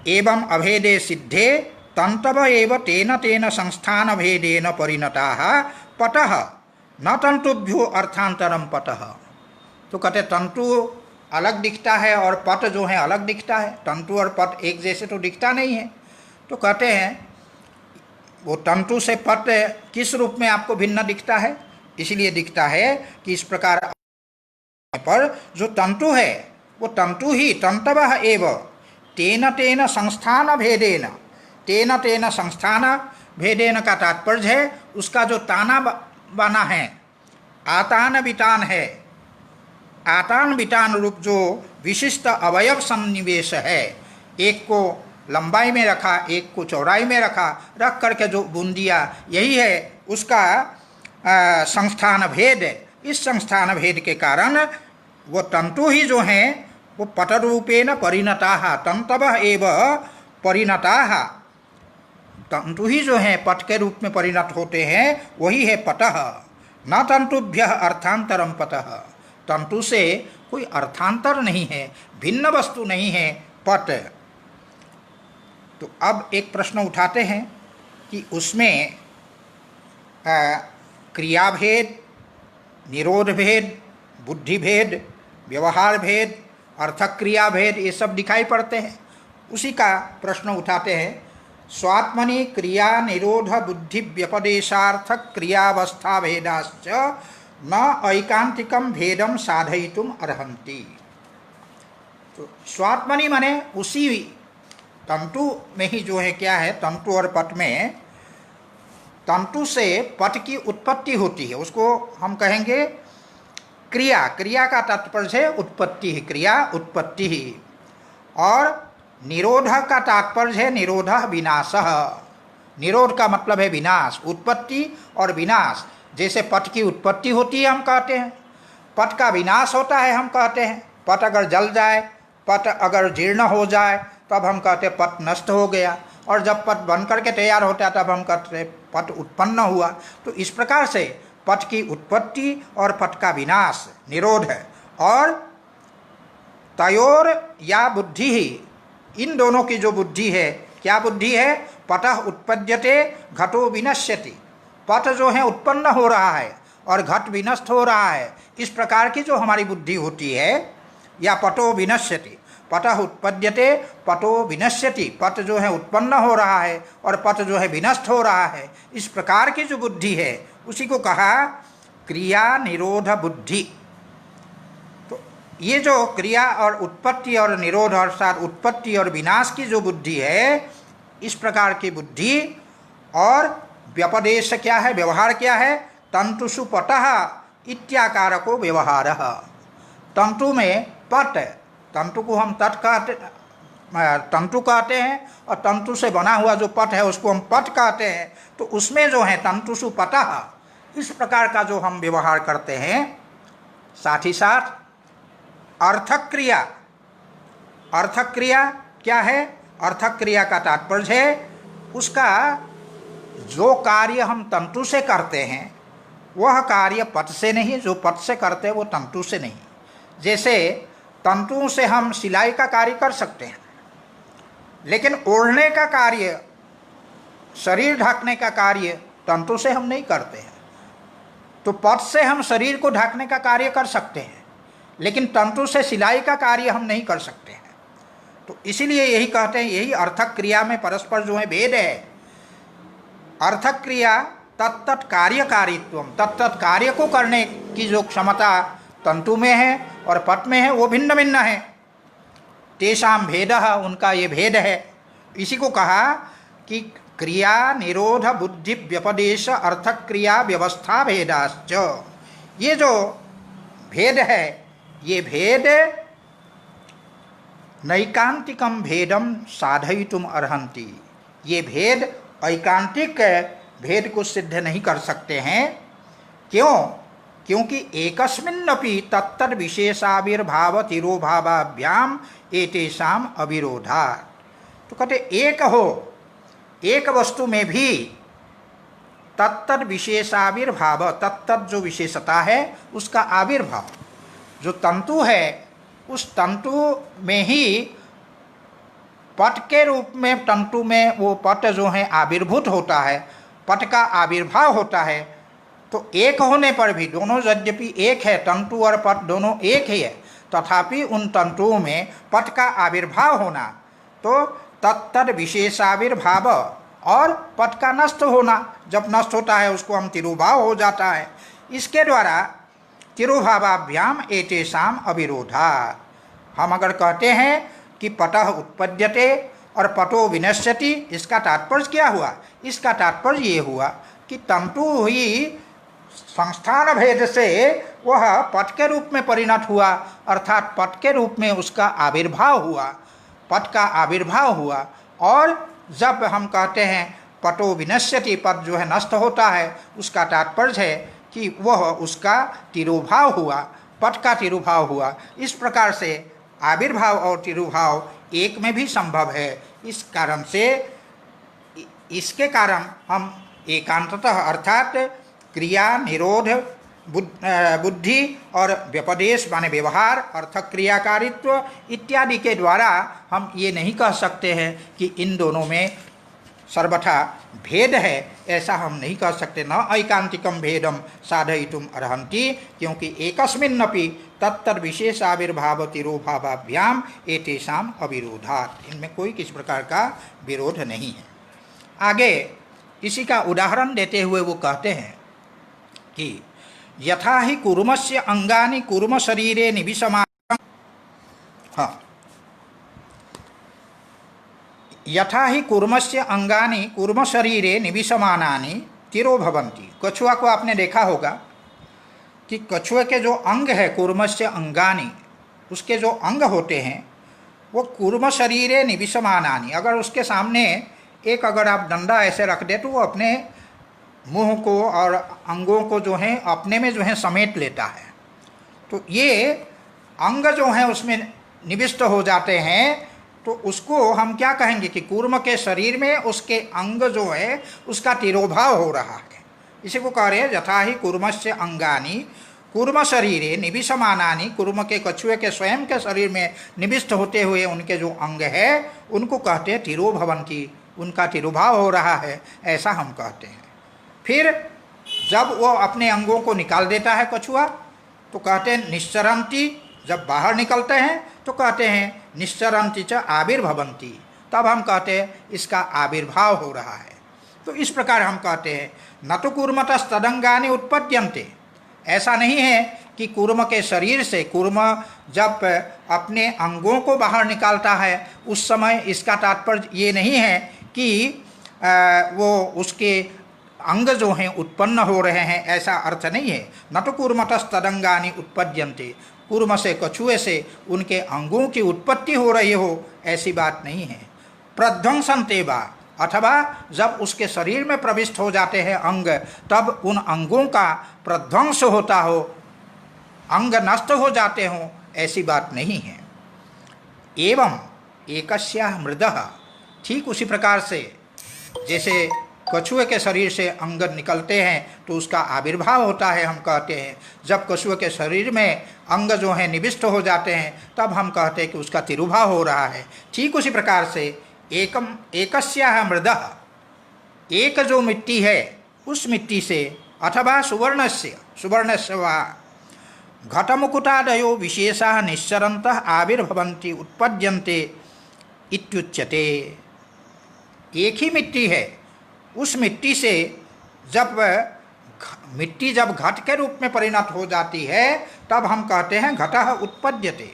Speaker 1: एवं अभेदे सिद्धे तंतव एव तेन तेन संस्थान भेदेन परिणताः पटः न तंतुभ्यो अर्थांतरम पटः। तो कहते तंतु अलग दिखता है और पट जो है अलग दिखता है, तंतु और पट एक जैसे तो दिखता नहीं है। तो कहते हैं वो तंतु से पट किस रूप में आपको भिन्न दिखता है, इसलिए दिखता है कि इस प्रकार पर जो तंतु है वो तंतु ही तंतवः एव तेन तेन संस्थान भेदेन, तेन तेन संस्थान भेदेन का तात्पर्य है उसका जो ताना बाना है, आतान बितान है, आतान बितान रूप जो विशिष्ट अवयव सन्निवेश है, एक को लंबाई में रखा एक को चौड़ाई में रखा, रख करके जो बूंदिया, यही है उसका संस्थान भेद। इस संस्थान भेद के कारण वो तंतु ही जो हैं वो पट रूपेण परिणताः, तंतवः एव परिणताः, तंतु ही जो हैं पट के रूप में परिणत होते हैं, वही है पटः। न तंतुभ्यः अर्थांतरम पटः, तंतु से कोई अर्थांतर नहीं है, भिन्न वस्तु नहीं है पट। तो अब एक प्रश्न उठाते हैं कि उसमें क्रिया भेद, निरोध भेद, बुद्धि भेद, व्यवहार भेद, अर्थक क्रिया भेद ये सब दिखाई पड़ते हैं। उसी का प्रश्न उठाते हैं, स्वात्मनि क्रिया निरोध बुद्धि व्यपदेशार्थक क्रियावस्था भेदाश्च न ऐकांतिकम भेदम साधयितुम अर्हन्ति। तो स्वात्मनि माने उसी तंतु में ही जो है क्या है, तंतु और पट में, तंतु से पट की उत्पत्ति होती है, उसको हम कहेंगे क्रिया। क्रिया का तात्पर्य है उत्पत्ति ही, क्रिया उत्पत्ति ही। और निरोध का तात्पर्य है निरोध विनाशः, निरोध का मतलब है विनाश, उत्पत्ति और विनाश। जैसे पट की उत्पत्ति होती है हम कहते हैं, पट का विनाश होता है हम कहते हैं। पट अगर जल जाए, पट अगर जीर्ण हो जाए तब हम कहते हैं पट नष्ट हो गया, और जब पट बन करके तैयार होता है तब हम कहते हैं पट उत्पन्न हुआ। तो इस प्रकार से पट की उत्पत्ति और पट का विनाश निरोध है। और तयोर या बुद्धि ही, इन दोनों की जो बुद्धि है, क्या बुद्धि है, पटः उत्पद्यते घटो विनश्यति, पट जो है उत्पन्न हो रहा है और घट विनष्ट हो रहा है, इस प्रकार की जो हमारी बुद्धि होती है, या पटो विनश्यति, पटः उत्पद्यते पटो विनश्यति, पट जो है उत्पन्न हो रहा है और पट जो है विनष्ट हो रहा है, इस प्रकार की जो बुद्धि है उसी को कहा क्रिया निरोध बुद्धि। तो ये जो क्रिया और उत्पत्ति और निरोध अर्थात उत्पत्ति और विनाश की जो बुद्धि है, इस प्रकार की बुद्धि। और व्यपदेश क्या है, व्यवहार क्या है, तंतुषु पटः इत्याकारको व्यवहारः। तंतु में पट, तंतु को हम तंतु कहते हैं, और तंतु से बना हुआ जो पट है उसको हम पट कहते हैं। तो उसमें जो है तंतुषु पटः, इस प्रकार का जो हम व्यवहार करते हैं। साथ ही साथ अर्थक क्रिया, अर्थक क्रिया क्या है, अर्थक क्रिया का तात्पर्य है उसका जो कार्य हम तंतु से करते हैं वह कार्य पट से नहीं, जो पट से करते हैं वो तंतु से नहीं। जैसे तंतुओं से हम सिलाई का कार्य कर सकते हैं, लेकिन ओढ़ने का कार्य, शरीर ढकने का कार्य तंतु से हम नहीं करते हैं। तो पट से हम शरीर को ढकने का कार्य कर सकते हैं, लेकिन तंतु से सिलाई का कार्य हम नहीं कर सकते हैं। तो इसीलिए यही कहते हैं, यही अर्थक क्रिया में परस्पर जो है भेद है। अर्थक क्रिया तत्त कार्यकारित्व, तत्त कार्य को करने की जो क्षमता तंतु में है और पट में है वो भिन्न भिन्न है। तेषां भेदः, उनका ये भेद है। इसी को कहा कि क्रिया निरोध बुद्धि व्यपदेश अर्थक क्रिया व्यवस्था भेदाश्च। ये जो भेद है, ये भेद नैकांतिकम भेदम साधयितुम अर्हन्ति। ये भेद ऐकांतिक भेद को सिद्ध नहीं कर सकते हैं। क्यों? क्योंकि एकस्मिन्नपि तत्तद् विशेषाविर्भाव तिरोभावाभ्याम एतेषाम अविरोधात्। तो कहते एक हो एक वस्तु में भी तत्तद विशेषाविर्भाव, तत्तद जो विशेषता है उसका आविर्भाव, जो तंतु है उस तंतु में ही पट के रूप में, तंतु में वो पट जो है आविर्भूत होता है, पट का आविर्भाव होता है। तो एक होने पर भी, दोनों यद्यपि एक है, तंतु और पट दोनों एक ही है, तथापि उन तंतुओं में पट का आविर्भाव होना, तो तत्तद विशेषाविर्भाव, और पट का नष्ट होना, जब नष्ट होता है उसको हम तिरुभाव हो जाता है। इसके द्वारा तिरुभावाभ्याम एतेषाम अविरोधात्, हम अगर कहते हैं कि पटः उत्पद्यते और पटो विनश्यति, इसका तात्पर्य क्या हुआ? इसका तात्पर्य ये हुआ कि तंतु ही संस्थान भेद से वह पट के रूप में परिणत हुआ, अर्थात पट के रूप में उसका आविर्भाव हुआ, पट का आविर्भाव हुआ। और जब हम कहते हैं पटो विनश्यति, पट जो है नष्ट होता है, उसका तात्पर्य है कि वह उसका तिरुभाव हुआ, पट का तिरुभाव हुआ। इस प्रकार से आविर्भाव और तिरुभाव एक में भी संभव है। इस कारण से, इसके कारण हम एकांततः अर्थात क्रिया, निरोध, बुद्धि और व्यपदेश माने व्यवहार, अर्थक क्रियाकारित्व इत्यादि के द्वारा हम ये नहीं कह सकते हैं कि इन दोनों में सर्वथा भेद है, ऐसा हम नहीं कह सकते। न ऐकांतिकम भेदम साधयितुम अर्हन्ति, क्योंकि एकस्मिन्नपि तत्तद विशेषाविर्भाव तिरोभावाभ्याम एतेषाम अविरोधात्, इनमें कोई किसी प्रकार का विरोध नहीं है। आगे इसी का उदाहरण देते हुए वो कहते हैं कि यथा ही कूर्मस्य अंगानि कूर्म शरीरे निविशमानं, हाँ, यथा ही कूर्मस्य अंगानि कूर्म शरीरे निविशमानानि तिरो भवन्ति। कछुआ को आपने देखा होगा कि कछुए के जो अंग है, कूर्मस्य अंगानि, उसके जो अंग होते हैं वो कूर्म शरीरे निविशमानानि, अगर उसके सामने एक अगर आप डंडा ऐसे रख दे तो वो अपने मुंह को और अंगों को जो है अपने में जो है समेट लेता है। तो ये अंग जो है उसमें निविष्ट हो जाते हैं, तो उसको हम क्या कहेंगे कि कूर्म के शरीर में उसके अंग जो है उसका तिरोभाव हो रहा है। इसी को कह रहे हैं यथा ही कूर्मस्य अंगानि कूर्म शरीरे निविशमानानि, कूर्म के कछुए के स्वयं के शरीर में निविष्ट होते हुए उनके जो अंग है उनको कहते हैं तिरो भवन्ति, उनका तिरुभाव हो रहा है, ऐसा हम कहते हैं। फिर जब वो अपने अंगों को निकाल देता है कछुआ तो कहते हैं निश्चरन्ति, जब बाहर निकलते हैं तो कहते हैं निश्चरन्ति च आविर्भवन्ति, तब हम कहते हैं इसका आविर्भाव हो रहा है। तो इस प्रकार हम कहते हैं न तो कूर्मतस्तदंगानि उत्पद्यन्ते, ऐसा नहीं है कि कूर्म के शरीर से, कूर्म जब अपने अंगों को बाहर निकालता है उस समय इसका तात्पर्य ये नहीं है कि वो उसके अंग जो हैं उत्पन्न हो रहे हैं, ऐसा अर्थ नहीं है। न तो कूर्मतस्तदंगानि उत्पद्यन्ते, कूर्म से, कछुए से उनके अंगों की उत्पत्ति हो रही हो, ऐसी बात नहीं है। प्रध्वंसन्ते वा, अथवा जब उसके शरीर में प्रविष्ट हो जाते हैं अंग, तब उन अंगों का प्रध्वंस होता हो, अंग नष्ट हो जाते हों, ऐसी बात नहीं है। एवं एकस्याः मृदः, ठीक उसी प्रकार से जैसे कछुए के शरीर से अंग निकलते हैं तो उसका आविर्भाव होता है, हम कहते हैं जब कछुए के शरीर में अंग जो हैं निविष्ट हो जाते हैं तब हम कहते हैं कि उसका तिरुभाव हो रहा है। ठीक उसी प्रकार से एकस्याः मृदः, एक जो मिट्टी है उस मिट्टी से, अथवा सुवर्णस्य वा घटमुकुटादयो विशेषाः निश्चरन्तः आविर्भवन्ति उत्पद्यन्ते इत्युच्यते। एक ही मिट्टी है, उस मिट्टी से जब मिट्टी जब घट के रूप में परिणत हो जाती है तब हम कहते हैं घटः उत्पद्यते,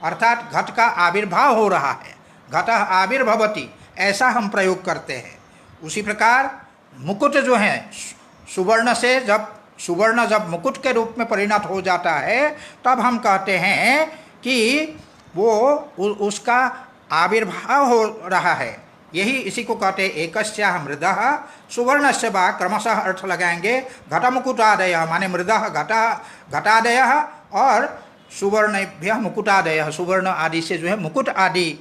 Speaker 1: अर्थात घट का आविर्भाव हो रहा है, घटः आविर्भवति, ऐसा हम प्रयोग करते हैं। उसी प्रकार मुकुट जो है, सुवर्ण से जब मुकुट के रूप में परिणत हो जाता है तब हम कहते हैं कि वो उसका आविर्भाव हो रहा है। यही इसी को कहते हैं एकस्याः मृदः सुवर्णस्य वा, क्रमशः अर्थ लगाएंगे घटमुकुटादयः, माने मृदः घटादयः और सुवर्णेभ्यः मुकुटादयः, सुवर्ण आदि से जो है मुकुट आदि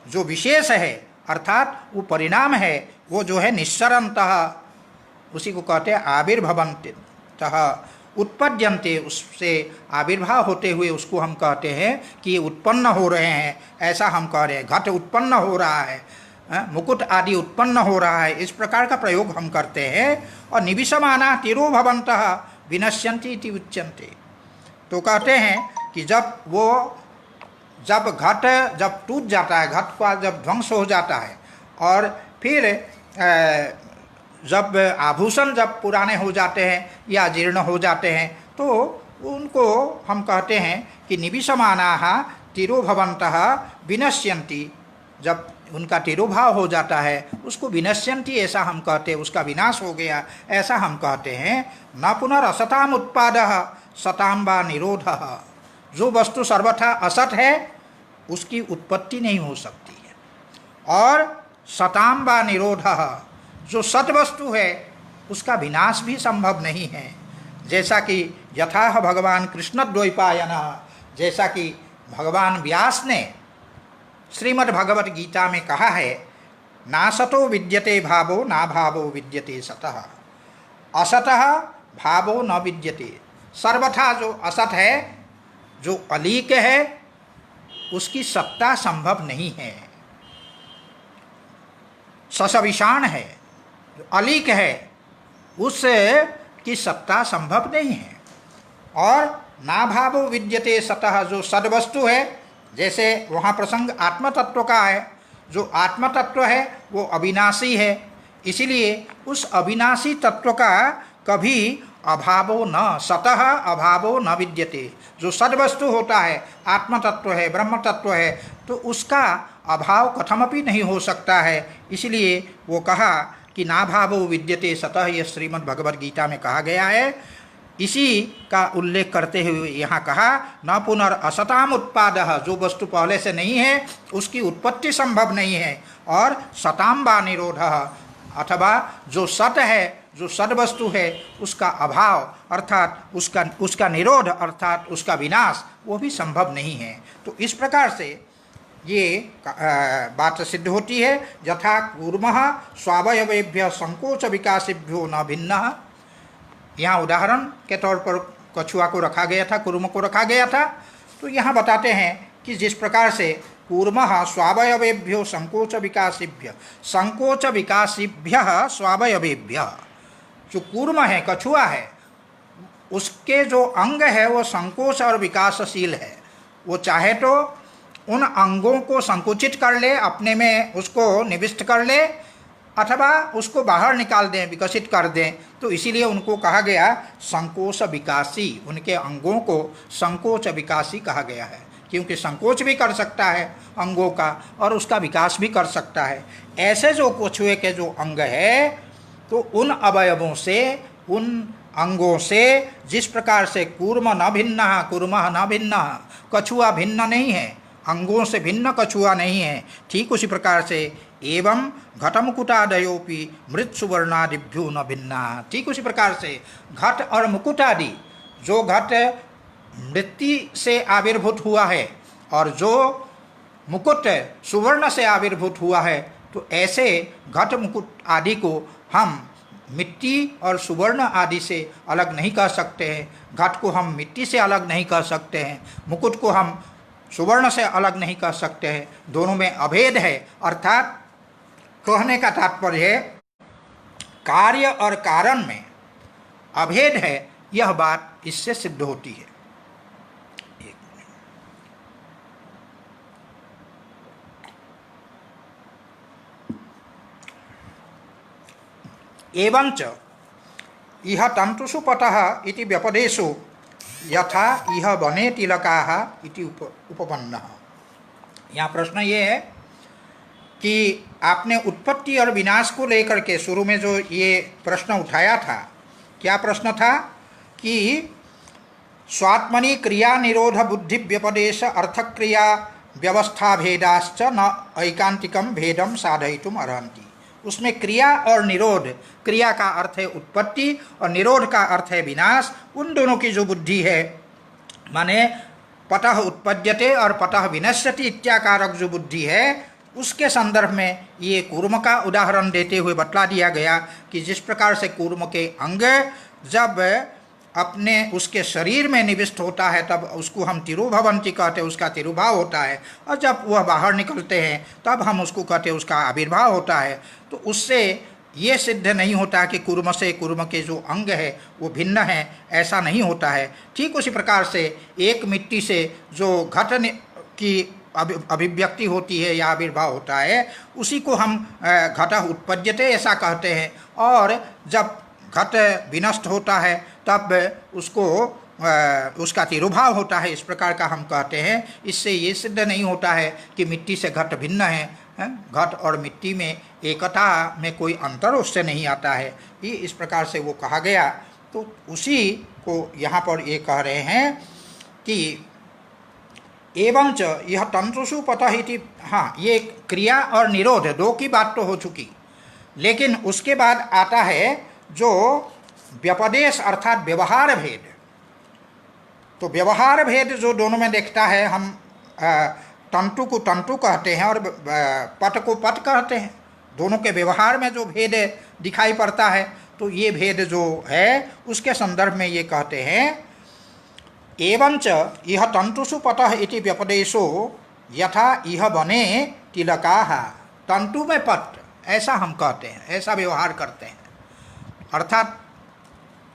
Speaker 1: जो विशेष है अर्थात वो परिणाम है, वो जो है निस्सरन्तः, उसी को कहते हैं आविर्भवन्तः, उत्पद्यन्ते, उससे आविर्भाव होते हुए उसको हम कहते हैं कि ये उत्पन्न हो रहे हैं, ऐसा हम कह रहे हैं। घट उत्पन्न हो रहा है, मुकुट आदि उत्पन्न हो रहा है, इस प्रकार का प्रयोग हम करते हैं। और निविशमाना तिरोभवन्तः विनश्यन्ति इति उच्यन्ते, तो कहते हैं कि जब घट जब टूट जाता है, घट का जब ध्वंस हो जाता है, और फिर जब आभूषण जब पुराने हो जाते हैं या जीर्ण हो जाते हैं, तो उनको हम कहते हैं कि निविशमानाः तिरोभवन्तः विनश्यन्ति। जब उनका तिरोभाव हो जाता है उसको विनश्यन्ति ऐसा हम कहते हैं, उसका विनाश हो गया ऐसा हम कहते हैं। न पुनरसताम उत्पादः सताम वा निरोधः, जो वस्तु सर्वथा असत है उसकी उत्पत्ति नहीं हो सकती है, और सताम वा निरोधः, जो सत वस्तु है उसका विनाश भी संभव नहीं है। जैसा कि यथा भगवान कृष्ण द्वैपायन, जैसा कि भगवान व्यास ने श्रीमद् भगवत गीता में कहा है, ना सतो विद्यते भावो ना भावो विद्यते सतः, असतः भावो न विद्यते। सर्वथा जो असत है, जो अलीक है, उसकी सत्ता संभव नहीं है। ससविषाण है, जो अलीक है, उसकी सत्ता संभव नहीं है। और ना भावो विद्यते सतः, जो सद्वस्तु है, जैसे वहाँ प्रसंग आत्म तत्व का है, जो आत्म तत्व है वो अविनाशी है, इसलिए उस अविनाशी तत्व का कभी अभावो न, सतः अभावो न विद्यते। जो सद्वस्तु होता है, आत्म तत्व है, ब्रह्म तत्व है, तो उसका अभाव कथमपि नहीं हो सकता है। इसलिए वो कहा कि ना भावो विद्यते सतः, यह श्रीमद् भगवद गीता में कहा गया है। इसी का उल्लेख करते हुए यहाँ कहा, न पुनर असताम उत्पादः, जो वस्तु पहले से नहीं है उसकी उत्पत्ति संभव नहीं है। और सताम वा निरोधः, अथवा जो सत है, जो सद वस्तु है, उसका अभाव अर्थात उसका निरोध अर्थात उसका विनाश, वो भी संभव नहीं है। तो इस प्रकार से ये बात सिद्ध होती है। यथा कूर्मः स्वावयवेभ्यः संकोच विकासेभ्यो न भिन्नः, यहाँ उदाहरण के तौर पर कछुआ को रखा गया था, कूर्म को रखा गया था। तो यहाँ बताते हैं कि जिस प्रकार से कूर्मः स्वावयवेभ्यो संकोच विकासेभ्यः स्वावयवेभ्यः, जो कूर्म है, कछुआ है, उसके जो अंग है वो संकोच और विकासशील है। वो चाहे तो उन अंगों को संकुचित कर ले, अपने में उसको निविष्ट कर ले, अथवा उसको बाहर निकाल दें, विकसित कर दें। तो इसीलिए उनको कहा गया संकोच विकासी, उनके अंगों को संकोच विकासी कहा गया है, क्योंकि संकोच भी कर सकता है अंगों का और उसका विकास भी कर सकता है। ऐसे जो कछुए के जो अंग है, तो उन अवयवों से, उन अंगों से, जिस प्रकार से कूर्म न भिन्नः कूर्मः न भिन्नः, कछुआ भिन्न नहीं है, अंगों से भिन्न कछुआ नहीं है, ठीक उसी प्रकार से एवं घटमुकुटादयोपि मृत सुवर्णादिभ्यो न भिन्ना, ठीक उसी प्रकार से घट और मुकुट आदि, जो घट मृत्यु से आविर्भूत हुआ है और जो मुकुट सुवर्ण से आविर्भूत हुआ है, तो ऐसे घट मुकुट आदि को हम मिट्टी और सुवर्ण आदि से अलग नहीं कर सकते हैं। घट को हम मिट्टी से अलग नहीं कर सकते हैं, मुकुट को हम सुवर्ण से अलग नहीं कर सकते हैं, दोनों में अभेद है। अर्थात कहने का तात्पर्य है कार्य और कारण में अभेद है, यह बात इससे सिद्ध होती है। एवंच इह तंतुषु पतः इति व्यपदेशो यथा इह वने तिलकाः इति उपपन्नः। यहाँ प्रश्न ये है कि आपने उत्पत्ति और विनाश को लेकर के शुरू में जो ये प्रश्न उठाया था, क्या प्रश्न था कि स्वात्मनि क्रिया निरोध बुद्धि व्यपदेश अर्थक्रिया व्यवस्था भेदाश्च न ऐकांतिकम भेदम साधयितुम अर्हन्ति। उसमें क्रिया और निरोध, क्रिया का अर्थ है उत्पत्ति और निरोध का अर्थ है विनाश, उन दोनों की जो बुद्धि है, माने पतः उत्पद्यते और पतः विनश्यति इत्याकारक जो बुद्धि है, उसके संदर्भ में ये कूर्म का उदाहरण देते हुए बतला दिया गया कि जिस प्रकार से कूर्म के अंग जब अपने उसके शरीर में निविष्ट होता है तब उसको हम तिरुभवंती कहते हैं, उसका तिरुभाव होता है, और जब वह बाहर निकलते हैं तब हम उसको कहते हैं उसका आविर्भाव होता है। तो उससे ये सिद्ध नहीं होता कि कूर्म से कूर्म के जो अंग है वो भिन्न है, ऐसा नहीं होता है। ठीक उसी प्रकार से एक मिट्टी से जो घट की अभिव्यक्ति होती है या आविर्भाव होता है, उसी को हम घट उत्पद्यते ऐसा कहते हैं, और जब घट विनष्ट होता है तब उसको उसका तिरुभाव होता है, इस प्रकार का हम कहते हैं। इससे ये सिद्ध नहीं होता है कि मिट्टी से घट भिन्न है, घट और मिट्टी में एकता में कोई अंतर उससे नहीं आता है, ये इस प्रकार से वो कहा गया। तो उसी को यहाँ पर ये कह रहे हैं कि एवंच यह तंतुषु पतः इति। हाँ, ये क्रिया और निरोध दो की बात तो हो चुकी, लेकिन उसके बाद आता है जो व्यपदेश अर्थात व्यवहार भेद। तो व्यवहार भेद जो दोनों में देखता है, हम तंतु को तंतु कहते हैं और पट को पट कहते हैं, दोनों के व्यवहार में जो भेद दिखाई पड़ता है, तो ये भेद जो है उसके संदर्भ में ये कहते हैं एवंच यह तंतुषु पतः इति व्यपदेशो यथा यह बने तिलकाः। तंतु में पट ऐसा हम कहते हैं, ऐसा व्यवहार करते हैं, अर्थात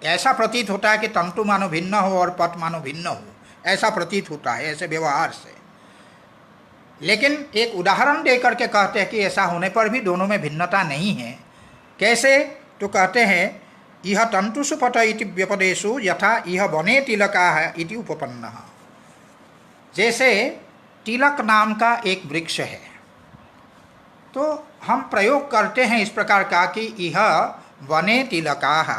Speaker 1: ऐसा प्रतीत होता है कि तंतु मानो भिन्न हो और पट मानो भिन्न हो, ऐसा प्रतीत होता है ऐसे व्यवहार से। लेकिन एक उदाहरण देकर के कहते हैं कि ऐसा होने पर भी दोनों में भिन्नता नहीं है। कैसे? तो कहते हैं यह तंतुषु पट इति व्यपदेशु यथा यह बने तिलकाः इति उपपन्नः। जैसे तिलक नाम का एक वृक्ष है, तो हम प्रयोग करते हैं इस प्रकार का कि यह वने तिलकाः,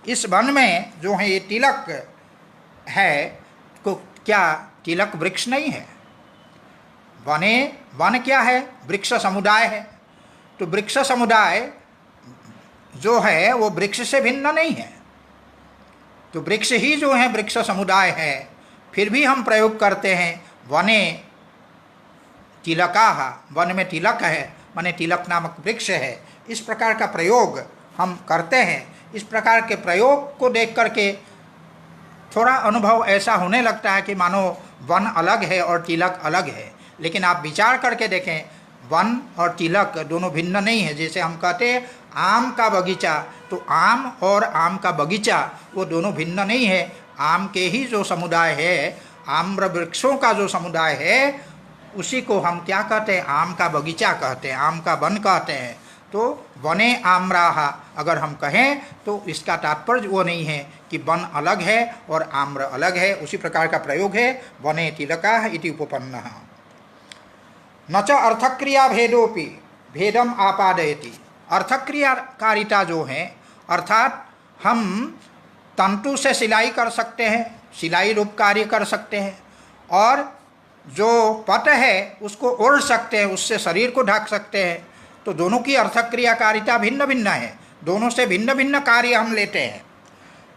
Speaker 1: इस वन में जो है ये तिलक है, को क्या तिलक वृक्ष नहीं है? वने, वन क्या है? वृक्ष समुदाय है। तो वृक्ष समुदाय जो है वो वृक्ष से भिन्न नहीं है, तो वृक्ष ही जो है वृक्ष समुदाय है। फिर भी हम प्रयोग करते हैं वने तिलकाः, वन में तिलक है माने तिलक नामक वृक्ष है, इस प्रकार का प्रयोग हम करते हैं। इस प्रकार के प्रयोग को देख करके थोड़ा अनुभव ऐसा होने लगता है कि मानो वन अलग है और तिलक अलग है, लेकिन आप विचार करके देखें वन और तिलक दोनों भिन्न नहीं है। जैसे हम कहते हैं आम का बगीचा, तो आम और आम का बगीचा वो दोनों भिन्न नहीं है। आम के ही जो समुदाय है, आम्र वृक्षों का जो समुदाय है, उसी को हम क्या कहते हैं? आम का बगीचा कहते हैं, आम का वन कहते हैं। तो वने आम्राः अगर हम कहें तो इसका तात्पर्य वो नहीं है कि वन अलग है और आम्र अलग है, उसी प्रकार का प्रयोग है वने तिलकाः इति उपपन्नः। न च अर्थक्रिया भेदोपि भेदम आपादयति। अर्थक्रियाकारिता जो है, अर्थात हम तंतु से सिलाई कर सकते हैं, सिलाई रूप कार्य कर सकते हैं, और जो पट है उसको ओढ़ सकते हैं, उससे शरीर को ढक सकते हैं। तो दोनों की अर्थक्रियाकारिता भिन्न भिन्न है, दोनों से भिन्न भिन्न कार्य हम लेते हैं।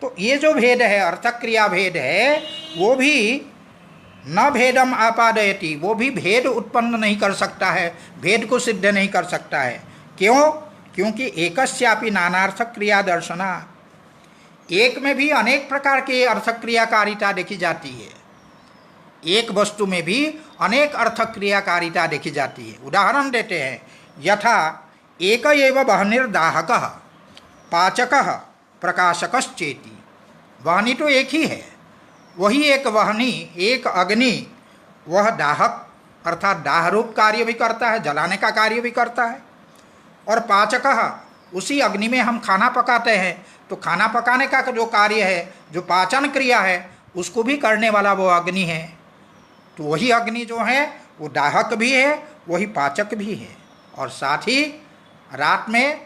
Speaker 1: तो ये जो भेद है, अर्थक्रिया भेद है, वो भी न भेदम आपादयति, वो भी भेद उत्पन्न नहीं कर सकता है, भेद को सिद्ध नहीं कर सकता है। क्यों? क्योंकि एकस्यापि नानार्थक क्रिया दर्शना, एक में भी अनेक प्रकार की अर्थक्रियाकारिता देखी जाती है, एक वस्तु में भी अनेक अर्थक्रियाकारिता देखी जाती है। उदाहरण देते हैं, यथा एक एव वह्निर्दाहकः पाचकः प्रकाशकश्चेति। वह्नि तो एक ही है, वही एक वह्नि, एक अग्नि, वह दाहक अर्थात दाह रूप कार्य भी करता है, जलाने का कार्य भी करता है। और पाचकः, उसी अग्नि में हम खाना पकाते हैं, तो खाना पकाने का जो कार्य है, जो पाचन क्रिया है, उसको भी करने वाला वो अग्नि है। तो वही अग्नि जो है वो दाहक भी है, वही पाचक भी है, और साथ ही रात में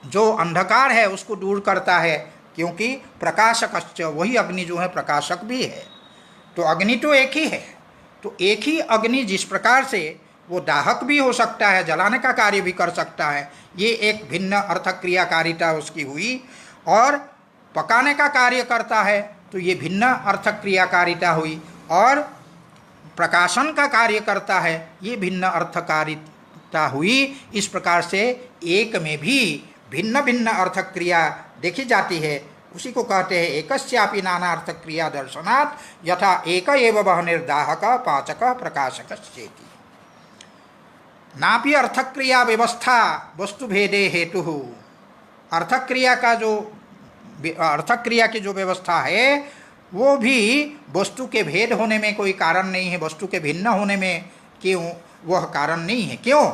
Speaker 1: जो अंधकार है उसको दूर करता है, क्योंकि प्रकाशकश्च, वही अग्नि जो है प्रकाशक भी है। तो अग्नि तो एक ही है। तो एक ही अग्नि जिस प्रकार से वो दाहक भी हो सकता है, जलाने का कार्य भी कर सकता है, ये एक भिन्न अर्थक्रियाकारिता उसकी हुई। और पकाने का कार्य करता है तो ये भिन्न अर्थक्रियाकारिता हुई। और प्रकाशन का कार्य करता है, ये भिन्न भिन्नता हुई। इस प्रकार से एक में भी भिन्न भिन्न अर्थक क्रिया देखी जाती है। उसी को कहते हैं एकस्यापि नाना अर्थक क्रिया दर्शनात् यथा एक एव वह्निर्दाहक पाचक प्रकाशक चेति। नापि अर्थक क्रिया व्यवस्था वस्तु भेदे हेतु। अर्थक क्रिया का जो अर्थक क्रिया की जो व्यवस्था है वो भी वस्तु के भेद होने में कोई कारण नहीं है, वस्तु के भिन्न होने में क्यों वह कारण नहीं है। क्यों?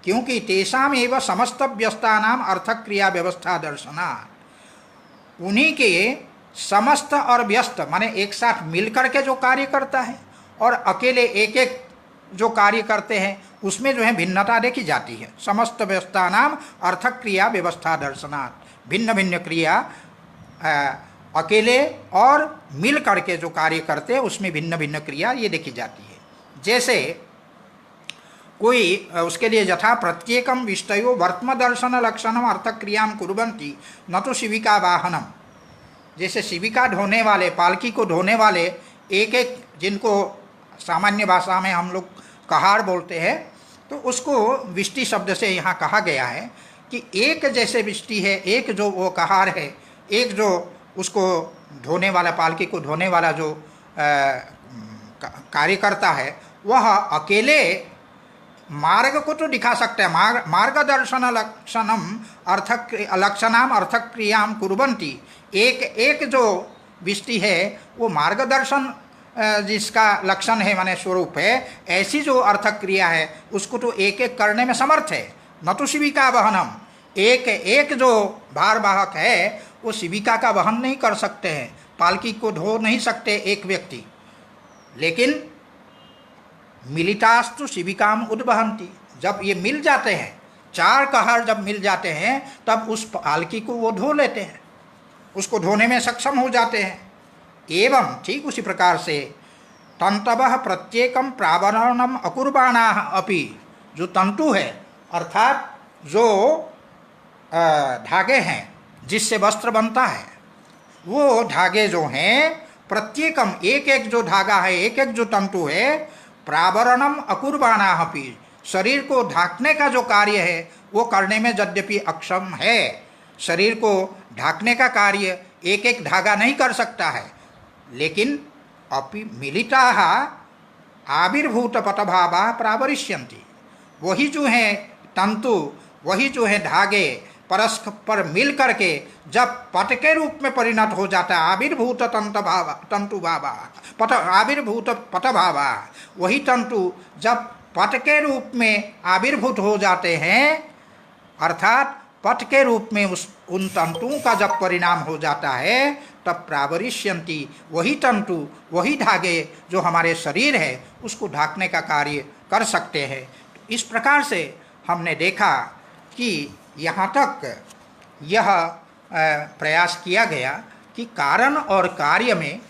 Speaker 1: क्योंकि तेषाम एव समस्त व्यस्तानाम अर्थक क्रिया व्यवस्था दर्शनात्, उन्हीं के समस्त और व्यस्त माने एक साथ मिलकर के जो कार्य करता है और अकेले एक एक जो कार्य करते हैं उसमें जो है भिन्नता देखी जाती है। समस्त व्यस्तानाम अर्थक क्रिया व्यवस्था दर्शनात्, भिन्न भिन्न क्रिया अकेले और मिल करके जो कार्य करते हैं उसमें भिन्न भिन्न क्रिया ये देखी जाती है। जैसे कोई उसके लिए यथा प्रत्येकम विष्टयो वर्त्म दर्शन लक्षणम अर्थक क्रियाम कुर्वन्ति न तो शिविका वाहनम। जैसे शिविका ढोने वाले, पालकी को ढोने वाले एक एक, जिनको सामान्य भाषा में हम लोग कहार बोलते हैं, तो उसको विष्टि शब्द से यहाँ कहा गया है कि एक जैसे विष्टि है, एक जो वो कहार है, एक जो उसको ढोने वाला, पालकी को ढोने वाला जो कार्य करता है वह अकेले मार्ग को तो दिखा सकते हैं, मार्गदर्शन लक्षणम अर्थक लक्षणाम अर्थक क्रियाम कुर्वन्ति। एक एक जो विष्टि है वो मार्गदर्शन जिसका लक्षण है माने स्वरूप है, ऐसी जो अर्थक क्रिया है उसको तो एक एक करने में समर्थ है। न तो शिविका वहनम, एक एक जो भारवाहक है वो शिविका का वहन नहीं कर सकते हैं, पालकी को ढो नहीं सकते एक व्यक्ति, लेकिन मिलितास्तु शिविकाम उद्वहन्ति। जब ये मिल जाते हैं, चार कहार जब मिल जाते हैं तब उस पालकी को वो ढो लेते हैं, उसको ढोने में सक्षम हो जाते हैं। एवं ठीक उसी प्रकार से तंतवः प्रत्येकम प्रावरणम अकुर्बाणाः अपि, जो तंतु है अर्थात जो धागे हैं जिससे वस्त्र बनता है, वो धागे जो हैं प्रत्येकम एक एक जो धागा है, एक एक जो तंतु है, प्रावरणम अकुर्बाणाः अपि, शरीर को ढांकने का जो कार्य है वो करने में यद्यपि अक्षम है। शरीर को ढांकने का कार्य एक एक धागा नहीं कर सकता है, लेकिन अपि मिलिताः आविर्भूत पटभावा प्रावरिष्यन्ति। वही जो है तंतु, वही जो है धागे परस्पर मिल करके जब पट के रूप में परिणत हो जाता है, आविर्भूत तंतु भावा पट, आविर्भूत पटभावा, वही तंतु जब पट के रूप में आविर्भूत हो जाते हैं, अर्थात पट के रूप में उन तंतुओं का जब परिणाम हो जाता है तब प्रावरिष्यन्ति, वही तंतु, वही धागे जो हमारे शरीर है उसको ढांकने का कार्य कर सकते हैं। तो इस प्रकार से हमने देखा कि यहाँ तक यह प्रयास किया गया कि कारण और कार्य में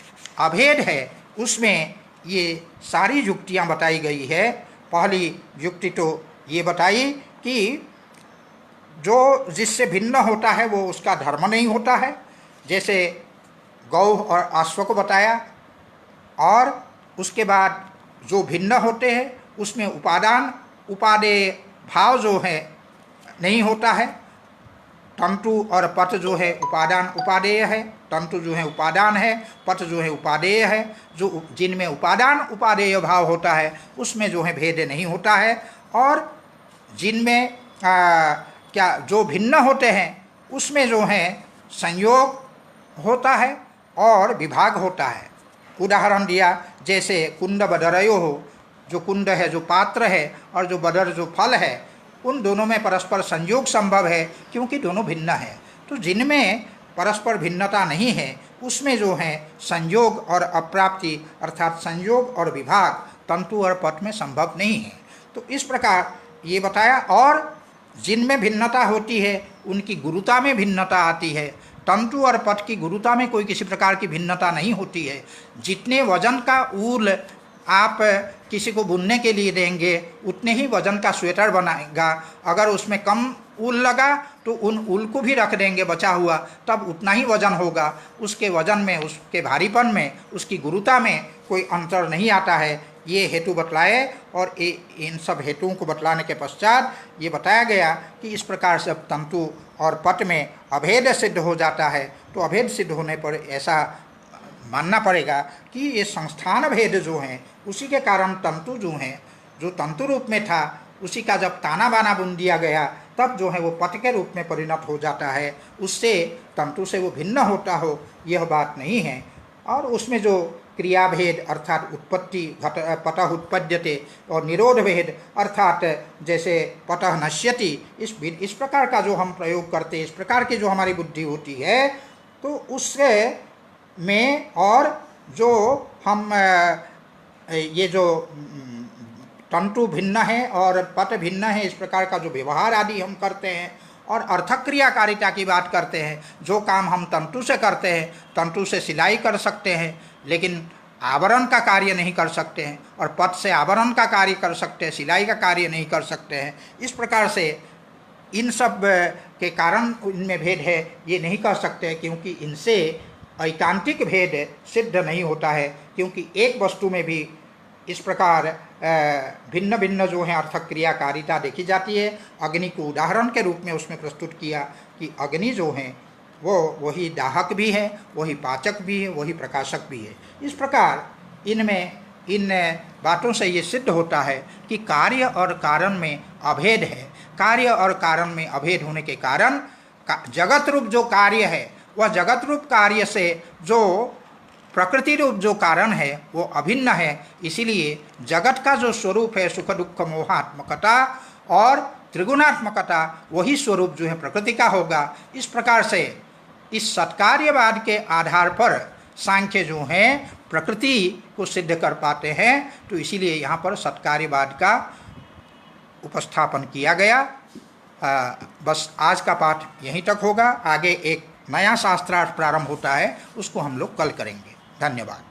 Speaker 1: अभेद है, उसमें ये सारी युक्तियाँ बताई गई है। पहली युक्ति तो ये बताई कि जो जिससे भिन्न होता है वो उसका धर्म नहीं होता है, जैसे गौ और अश्व को बताया, और उसके बाद जो भिन्न होते हैं उसमें उपादान उपादेय भाव जो है नहीं होता है। तंतु और पट जो है उपादान उपादेय है, तंतु जो है उपादान है, पट जो है उपादेय है। जो जिनमें उपादान उपादेय भाव होता है उसमें जो है भेद नहीं होता है, और जिनमें क्या जो भिन्न होते हैं उसमें जो है संयोग होता है और विभाग होता है। उदाहरण दिया जैसे कुंड बदरयो हो, जो कुंड है जो पात्र है और जो बदर जो फल है, उन दोनों में परस्पर संयोग संभव है क्योंकि दोनों भिन्न है। तो जिनमें परस्पर भिन्नता नहीं है उसमें जो है संयोग और अप्राप्ति अर्थात संयोग और विभाग तंतु और पट में संभव नहीं है। तो इस प्रकार ये बताया। और जिनमें भिन्नता होती है उनकी गुरुता में भिन्नता आती है। तंतु और पट की गुरुता में कोई किसी प्रकार की भिन्नता नहीं होती है। जितने वजन का ऊल आप किसी को बुनने के लिए देंगे उतने ही वजन का स्वेटर बनाएगा। अगर उसमें कम ऊल लगा तो उन ऊल को भी रख देंगे बचा हुआ, तब उतना ही वजन होगा। उसके वजन में, उसके भारीपन में, उसकी गुरुता में कोई अंतर नहीं आता है। ये हेतु बतलाए और इन सब हेतुओं को बतलाने के पश्चात ये बताया गया कि इस प्रकार से तंतु और पट में अभेद सिद्ध हो जाता है। तो अभेद सिद्ध होने पर ऐसा मानना पड़ेगा कि ये संस्थान भेद जो हैं उसी के कारण तंतु जो हैं, जो तंतु रूप में था उसी का जब ताना बाना बुन दिया गया तब जो है वो पट के रूप में परिणत हो जाता है। उससे तंतु से वो भिन्न होता हो यह बात नहीं है। और उसमें जो क्रियाभेद अर्थात उत्पत्ति पटः उत्पद्यते और निरोध भेद अर्थात जैसे पटः नश्यति, इस प्रकार का जो हम प्रयोग करते हैं, इस प्रकार की जो हमारी बुद्धि होती है, तो उससे में और जो हम ये जो तंतु भिन्न है और पट भिन्न है, इस प्रकार का जो व्यवहार आदि हम करते हैं और अर्थक क्रियाकारिता की बात करते हैं, जो काम हम तंतु से करते हैं, तंतु से सिलाई कर सकते हैं लेकिन आवरण का कार्य नहीं कर सकते हैं, और पट से आवरण का कार्य कर सकते हैं, सिलाई का कार्य नहीं कर सकते हैं। इस प्रकार से इन सब के कारण इनमें भेद है ये नहीं कह सकते, क्योंकि इनसे ऐकांतिक भेद सिद्ध नहीं होता है। क्योंकि एक वस्तु में भी इस प्रकार भिन्न भिन्न जो है अर्थक क्रियाकारिता देखी जाती है। अग्नि को उदाहरण के रूप में उसमें प्रस्तुत किया कि अग्नि जो है वो वही दाहक भी है, वही पाचक भी है, वही प्रकाशक भी है। इस प्रकार इनमें इन बातों से ये सिद्ध होता है कि कार्य और कारण में अभेद है। कार्य और कारण में अभेद होने के कारण जगत रूप जो कार्य है वह जगत रूप कार्य से जो प्रकृति रूप जो कारण है वो अभिन्न है। इसीलिए जगत का जो स्वरूप है सुख दुख मोहात्मकता और त्रिगुणात्मकता, वही स्वरूप जो है प्रकृति का होगा। इस प्रकार से इस सत्कार्यवाद के आधार पर सांख्य जो हैं प्रकृति को सिद्ध कर पाते हैं। तो इसीलिए यहाँ पर सत्कार्यवाद का उपस्थापन किया गया। बस आज का पाठ यहीं तक होगा। आगे एक नया शास्त्रार्थ प्रारंभ होता है, उसको हम लोग कल करेंगे। धन्यवाद।